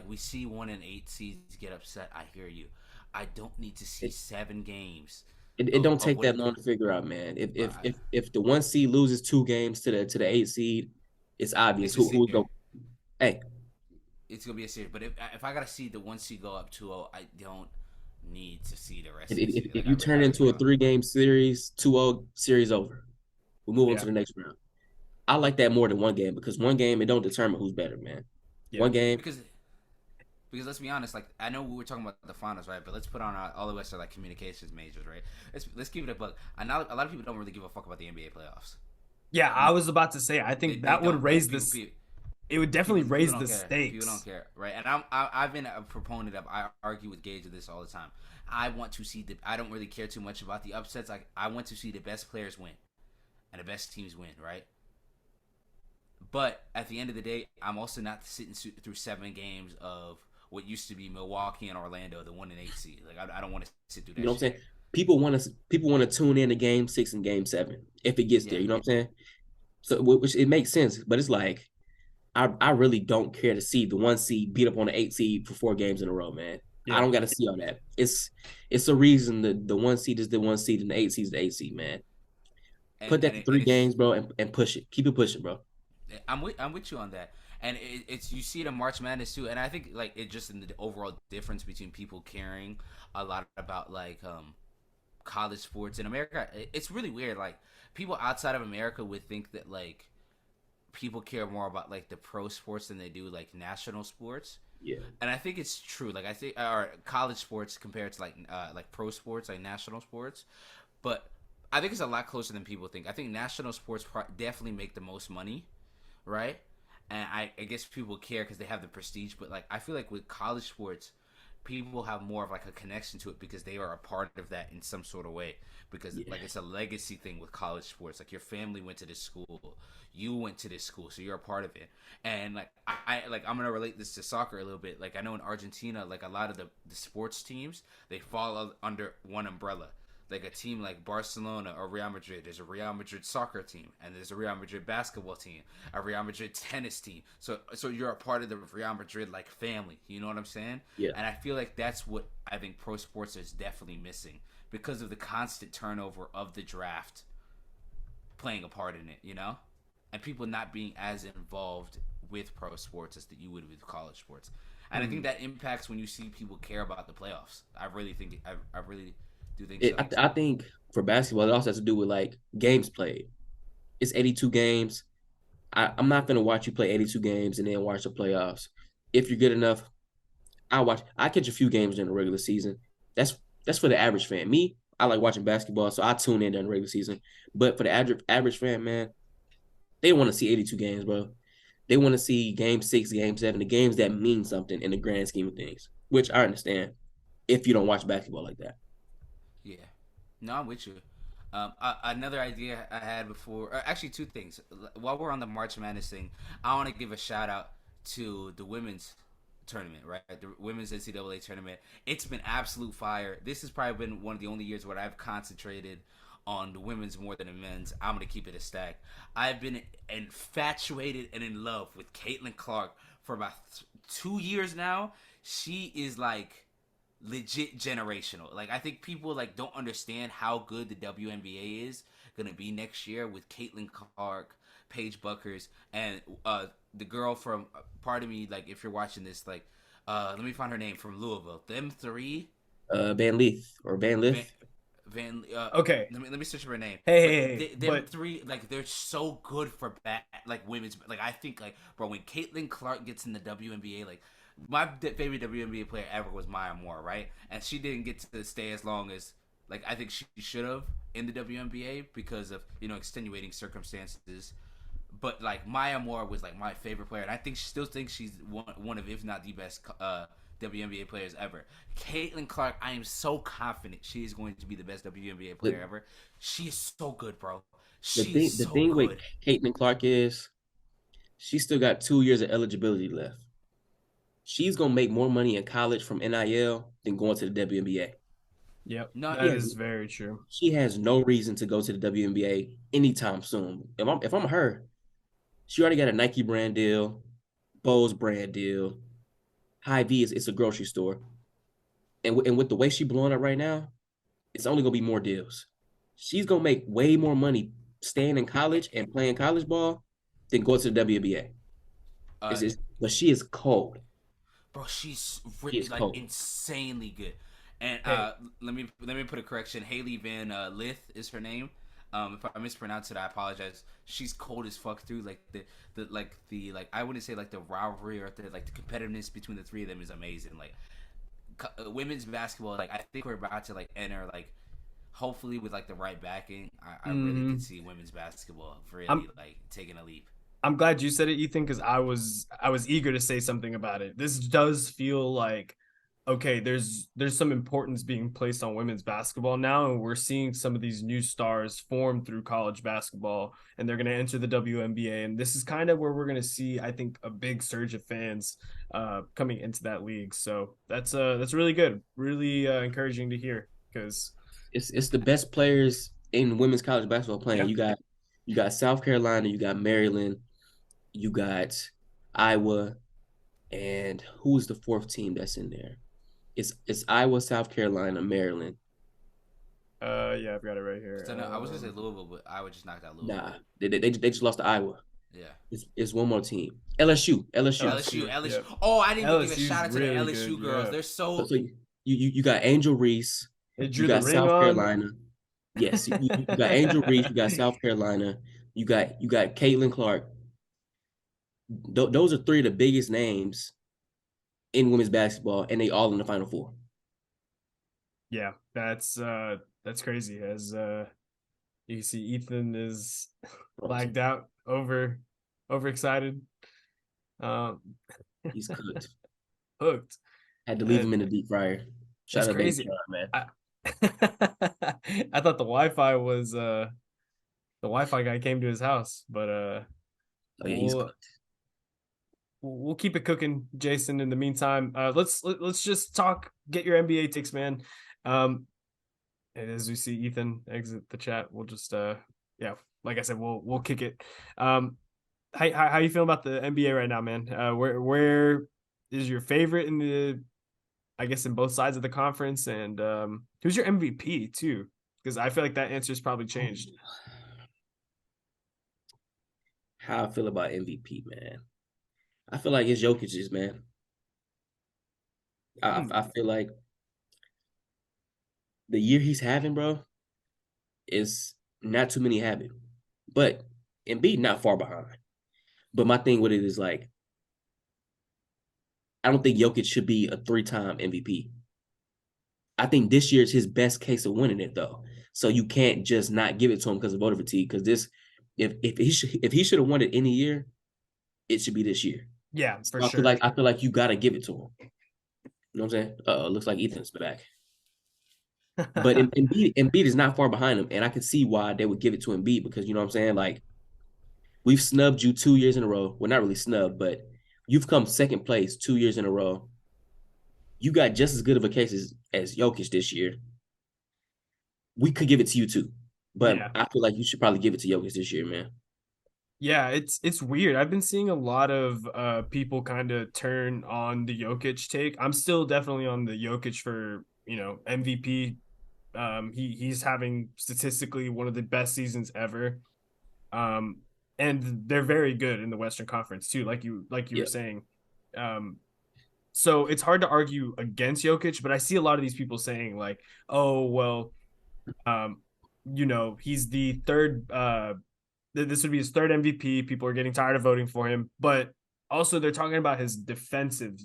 we see 1 and 8 seeds get upset. I hear you. I don't need to see 7 games.
It don't take that long to figure out, man. If the 1 seed loses 2 games to the 8 seed, it's obvious who's going. Hey,
it's gonna be a series. But if I gotta see the 1 seed go up 2-0, I don't need to see the rest.
If you turn into a 3-game series, 2-0 series over. We'll move on to the next round. I like that more than 1 game because 1 game it don't determine who's better, man. Yeah. 1 game
because let's be honest, like I know we were talking about the finals, right? But let's put on all of us are like communications majors, right? Let's keep it a buck. I know a lot of people don't really give a fuck about the NBA playoffs.
Yeah, I was about to say I think that would raise this. It would definitely raise the stakes.
People don't care, right? And I've been a proponent of. I argue with Gage of this all the time. I want to see I don't really care too much about the upsets. Like I want to see the best players win, and the best teams win, right? But at the end of the day, I'm also not sitting through 7 games of what used to be Milwaukee and Orlando, the 1 and 8 seed. Like I don't want to sit through that.
You know what I'm saying? People want to tune in to Game 6 and Game 7 if it gets there. You know what I'm saying? So which it makes sense, but it's like I really don't care to see the 1 seed beat up on the 8 seed for 4 games in a row, man. Yeah. I don't got to see all that. It's a reason that the 1 seed is the 1 seed and the 8 seed is the 8 seed, man. Put that to 3 games, bro, and push it. Keep it pushing, bro.
I'm with you on that, and it's you see it in March Madness too, and I think like it just in the overall difference between people caring a lot about like college sports in America. It's really weird. Like people outside of America would think that like people care more about like the pro sports than they do like national sports.
Yeah,
and I think it's true. Like I think or college sports compared to like pro sports, like national sports, but I think it's a lot closer than people think. I think national sports definitely make the most money. Right, and I guess people care because they have the prestige, but like I feel like with college sports, people have more of like a connection to it because they are a part of that in some sort of way. Because like it's a legacy thing with college sports. Like your family went to this school, you went to this school, so you're a part of it. And like I'm gonna relate this to soccer a little bit. Like I know in Argentina, like a lot of the sports teams, they fall under one umbrella. Like a team like Barcelona or Real Madrid, there's a Real Madrid soccer team, and there's a Real Madrid basketball team, a Real Madrid tennis team. So you're a part of the Real Madrid like family. You know what I'm saying?
Yeah.
And I feel like that's what I think pro sports is definitely missing because of the constant turnover of the draft playing a part in it. You know, and people not being as involved with pro sports as that you would with college sports. And I think that impacts when you see people care about the playoffs. I really think I really.
I think for basketball, it also has to do with like games played. It's 82 games. I'm not gonna watch you play 82 games and then watch the playoffs. If you're good enough, I catch a few games during the regular season. That's for the average fan. Me, I like watching basketball, so I tune in during the regular season. But for the average fan, man, they want to see 82 games, bro. They want to see game 6, game 7, the games that mean something in the grand scheme of things, which I understand if you don't watch basketball like that.
Yeah. No, I'm with you. Another idea I had before, actually two things. While we're on the March Madness thing, I want to give a shout out to the women's tournament, right? The women's NCAA tournament. It's been absolute fire. This has probably been one of the only years where I've concentrated on the women's more than the men's. I'm going to keep it a stack. I've been infatuated and in love with Caitlin Clark for about 2 years now. She is like legit generational. Like I think people like don't understand how good the WNBA is gonna be next year with Caitlin Clark, Paige Buckers, and the girl from pardon me, like if you're watching this, like let me find her name from Louisville. Them three.
Van Leith.
Okay.
Let me search for her name.
Hey,
them three, like they're so good for like women's. Like I think like bro, when Caitlin Clark gets in the WNBA, like. My favorite WNBA player ever was Maya Moore, right? And she didn't get to stay as long as, like, I think she should have in the WNBA because of, extenuating circumstances. But, like, Maya Moore was, like, my favorite player. And I still think she's one of, if not the best WNBA players ever. Caitlin Clark, I am so confident she is going to be the best WNBA player ever. She is so good, bro.
The thing with Caitlin Clark is she still got 2 years of eligibility left. She's going to make more money in college from NIL than going to the WNBA.
Yep, that is very true.
She has no reason to go to the WNBA anytime soon. If I'm her, she already got a Nike brand deal, Bose brand deal. Hy-Vee it's a grocery store. And with the way she's blowing up right now, it's only going to be more deals. She's going to make way more money staying in college and playing college ball than going to the WNBA. But she is cold.
Bro, she's really like cold. Insanely good. And let me put a correction. Haley Van Lith is her name. If I mispronounce it, I apologize. She's cold as fuck through like the I wouldn't say like the rivalry or the competitiveness between the three of them is amazing. Like women's basketball, like I think we're about to like enter like hopefully with like the right backing. I really can see women's basketball really like taking a leap.
I'm glad you said it, Ethan, because I was eager to say something about it. This does feel like, okay, there's some importance being placed on women's basketball now, and we're seeing some of these new stars form through college basketball, and they're going to enter the WNBA, and this is kind of where we're going to see, I think, a big surge of fans coming into that league. So that's really good, really encouraging to hear, because
it's the best players in women's college basketball playing. Yeah. You got South Carolina, you got Maryland. You got Iowa, and who's the fourth team that's in there? It's Iowa, South Carolina, Maryland.
Yeah, I've got it right here.
So, no, I was gonna say Louisville, but Iowa just knocked out Louisville.
Nah, they just lost to Iowa.
Yeah,
it's one more team. LSU.
Yeah. Oh, I didn't give a shout out to the LSU girls. Yeah. They're so
you got Angel Reese. You got South Carolina. Yes, you got Angel Reese. You got South Carolina. You got Caitlin Clark. Those are three of the biggest names in women's basketball, and they all in the Final Four.
Yeah, that's crazy. As you see, Ethan is lagged out, overexcited.
He's cooked.
Hooked.
Had to leave him in the deep fryer. Shout
That's
out to
crazy.
John, man.
I thought the Wi-Fi was the Wi-Fi guy came to his house, but
Oh yeah, he's cooked.
we'll keep it cooking, Jaysen. In the meantime, let's just talk. Get your NBA takes, man. And as we see Ethan exit the chat, we'll just yeah, like I said, we'll kick it. How you feel about the NBA right now, man? Where is your favorite in the, I guess, in both sides of the conference, and who's your MVP too? Because I feel like that answer's probably changed.
How I feel about MVP, man. I feel like it's Jokic's, man. I feel like the year he's having, bro, is not too many have it. But Embiid not far behind. But my thing with it is like, I don't think Jokic should be a 3-time MVP. I think this year is his best case of winning it, though. So you can't just not give it to him because of voter fatigue. Because this, if he should have won it any year, it should be this year.
Yeah, for
So
sure.
I feel like you gotta give it to him. You know what I'm saying? Looks like Ethan's back. But Embiid is not far behind him, and I can see why they would give it to Embiid because you know what I'm saying. Like, we've snubbed you 2 years in a row. Well, not really snubbed, but you've come second place 2 years in a row. You got just as good of a case as Jokic this year. We could give it to you too, but
Yeah.
I feel like you should probably give it to Jokic this year, man.
Yeah, it's weird. I've been seeing a lot of people kind of turn on the Jokic take. I'm still definitely on the Jokic for, MVP. He's having statistically one of the best seasons ever. And they're very good in the Western Conference too, like you were saying. So it's hard to argue against Jokic, but I see a lot of these people saying like, oh, well, he's the third this would be his third MVP. People are getting tired of voting for him, but also they're talking about his defensive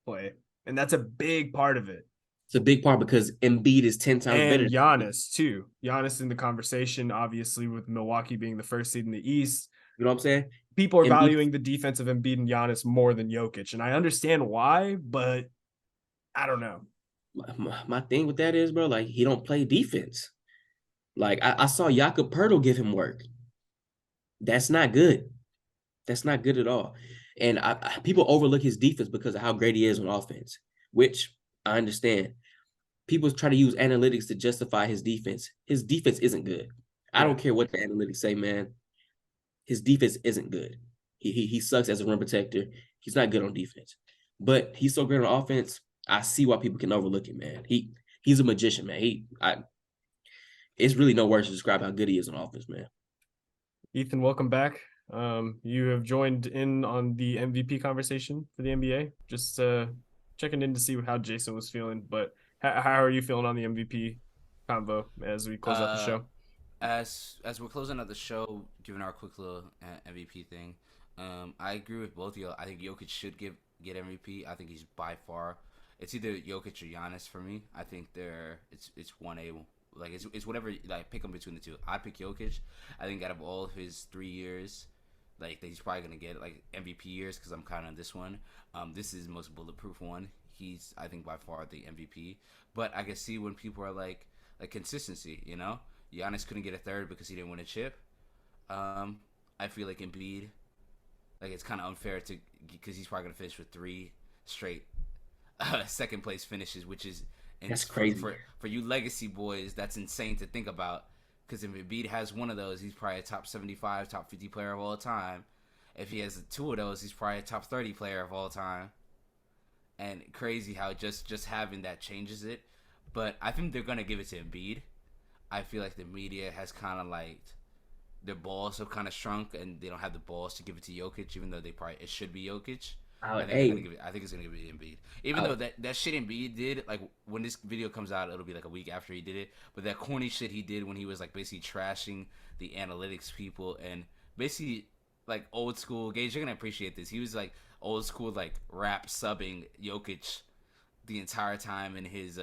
play, and that's a big part of it.
It's a big part because Embiid is 10 times better.
And Giannis too. Giannis in the conversation, obviously, with Milwaukee being the first seed in the East.
You know what I'm saying?
People are valuing the defense of Embiid and Giannis more than Jokic, and I understand why, but I don't know.
My thing with that is, bro, like, he don't play defense. Like, I saw Jakob Poeltl give him work. That's not good. That's not good at all. And people overlook his defense because of how great he is on offense, which I understand. People try to use analytics to justify his defense. His defense isn't good. I don't care what the analytics say, man. His defense isn't good. He sucks as a rim protector. He's not good on defense. But he's so great on offense, I see why people can overlook it, man. He's a magician, man. It's really no words to describe how good he is on offense, man.
Ethan, welcome back. You have joined in on the MVP conversation for the NBA. Just checking in to see how Jaysen was feeling. But how are you feeling on the MVP convo as we close out the show?
As we're closing out the show, giving our quick little MVP thing, I agree with both of you. I think Jokic should get MVP. I think he's by far. It's either Jokic or Giannis for me. I think it's 1A. Like, it's whatever, like, pick them between the two. I pick Jokic. I think out of all of his 3 years, like, he's probably going to get, like, MVP years because I'm counting on this one. This is the most bulletproof one. He's, I think, by far the MVP. But I can see when people are, like consistency, you know? Giannis couldn't get a third because he didn't win a chip. I feel like Embiid, like, it's kind of unfair because he's probably going to finish with 3 straight second-place finishes, which is... And
that's crazy.
For you legacy boys, that's insane to think about. Because if Embiid has one of those, he's probably a top 75, top 50 player of all time. If he has 2 of those, he's probably a top 30 player of all time. And crazy how just having that changes it. But I think they're going to give it to Embiid. I feel like the media has kind of like... Their balls have kind of shrunk, and they don't have the balls to give it to Jokic, even though it should be Jokic. I think it's gonna be Embiid. Even though that shit Embiid did, like, when this video comes out, it'll be like a week after he did it. But that corny shit he did when he was, like, basically trashing the analytics people and basically, like, old school. Gage, you're gonna appreciate this. He was like old school, like, rap subbing Jokic the entire time in his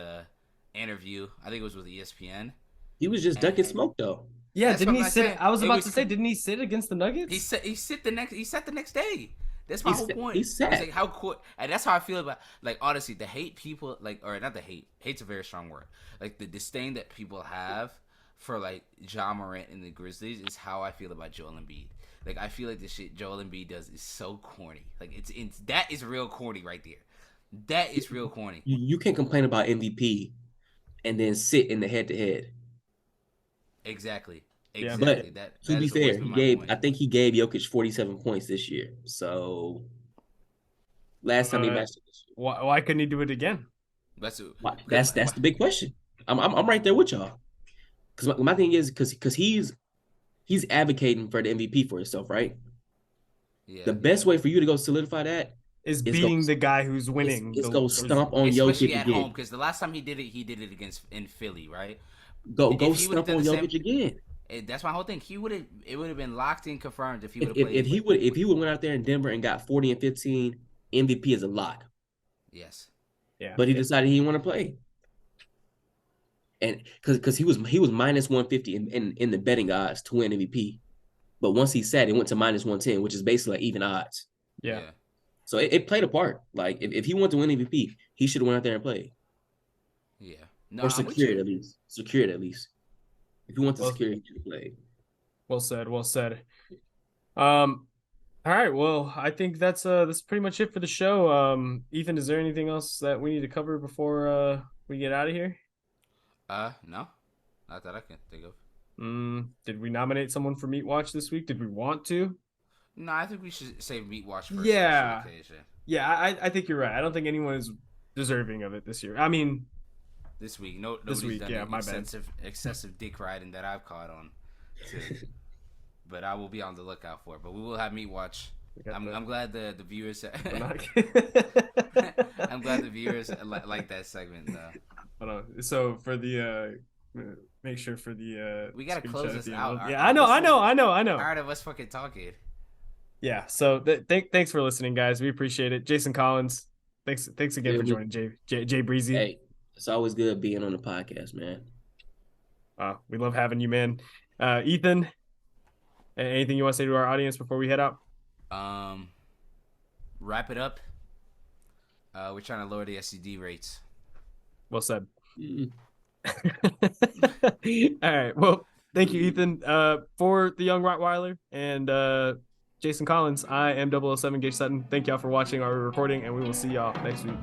interview. I think it was with ESPN.
He was just ducking smoke though.
Yeah, didn't he sit? I was about to say, didn't he sit against the Nuggets?
He sat the next day. That's my whole point.
He's
It's
sad.
like how cool, and that's how I feel about like honestly the hate people like, or not the hate. Hate's a very strong word. Like the disdain that people have for like Ja Morant and the Grizzlies is how I feel about Joel Embiid. Like I feel like the shit Joel Embiid does is so corny. Like it's that is real corny right there. That is real corny.
You can't complain about MVP and then sit in the head-to-head.
Exactly.
Yeah,
Exactly.
But to be fair, I think he gave Jokic 47 points this year. So last time he matched it this year.
Why couldn't he do it again?
That's the big question. I'm right there with y'all. Because my thing is because he's advocating for the MVP for himself, right?
Yeah.
The best way for you to go solidify that
is beating the guy who's winning.
Let's go stomp on
especially
Jokic
at
again.
home, because the last time he did it against in Philly, right?
Go stomp on Jokic again.
That's my whole thing. It would have been locked in, confirmed if he would have played.
If he would went out there in Denver and got 40 and 15, MVP is a lock.
Yes.
Yeah. But he decided he didn't want to play. And because he was minus 150 in the betting odds to win MVP. But once he sat, it went to minus 110, which is basically like even odds.
Yeah.
So it played a part. Like if he wanted to win MVP, he should have went out there and played.
Yeah. No,
or secured at least. Secured at least. If you want to secure, he should have played.
Well said. Well said. All right. Well, I think that's pretty much it for the show. Ethan, is there anything else that we need to cover before we get out of here?
No, not that I can think of.
Did we nominate someone for Meat Watch this week? Did we want to?
No, I think we should say Meat Watch first.
Yeah. Yeah, I think you're right. I don't think anyone is deserving of it this year. I mean,
this week, nobody's done excessive dick riding that I've caught on. But I will be on the lookout for it. But we will have Meat Watch. I'm glad the viewers. I'm glad the viewers like that segment.
Hold on. So for the make sure for the
we gotta close this out.
Yeah, I know.
Tired of us fucking talking.
Yeah. So thanks for listening, guys. We appreciate it. Jason Collins, thanks again for joining. Jay Breezy.
Hey, it's always good being on the podcast, man.
We love having you, man. Ethan, anything you want to say to our audience before we head out?
Wrap it up. We're trying to lower the STD rates.
Well said. All right. Well, thank you, Ethan. For the young Rottweiler and Jason Collins, I am 007 Gage Sutton. Thank y'all for watching our recording, and we will see y'all next week.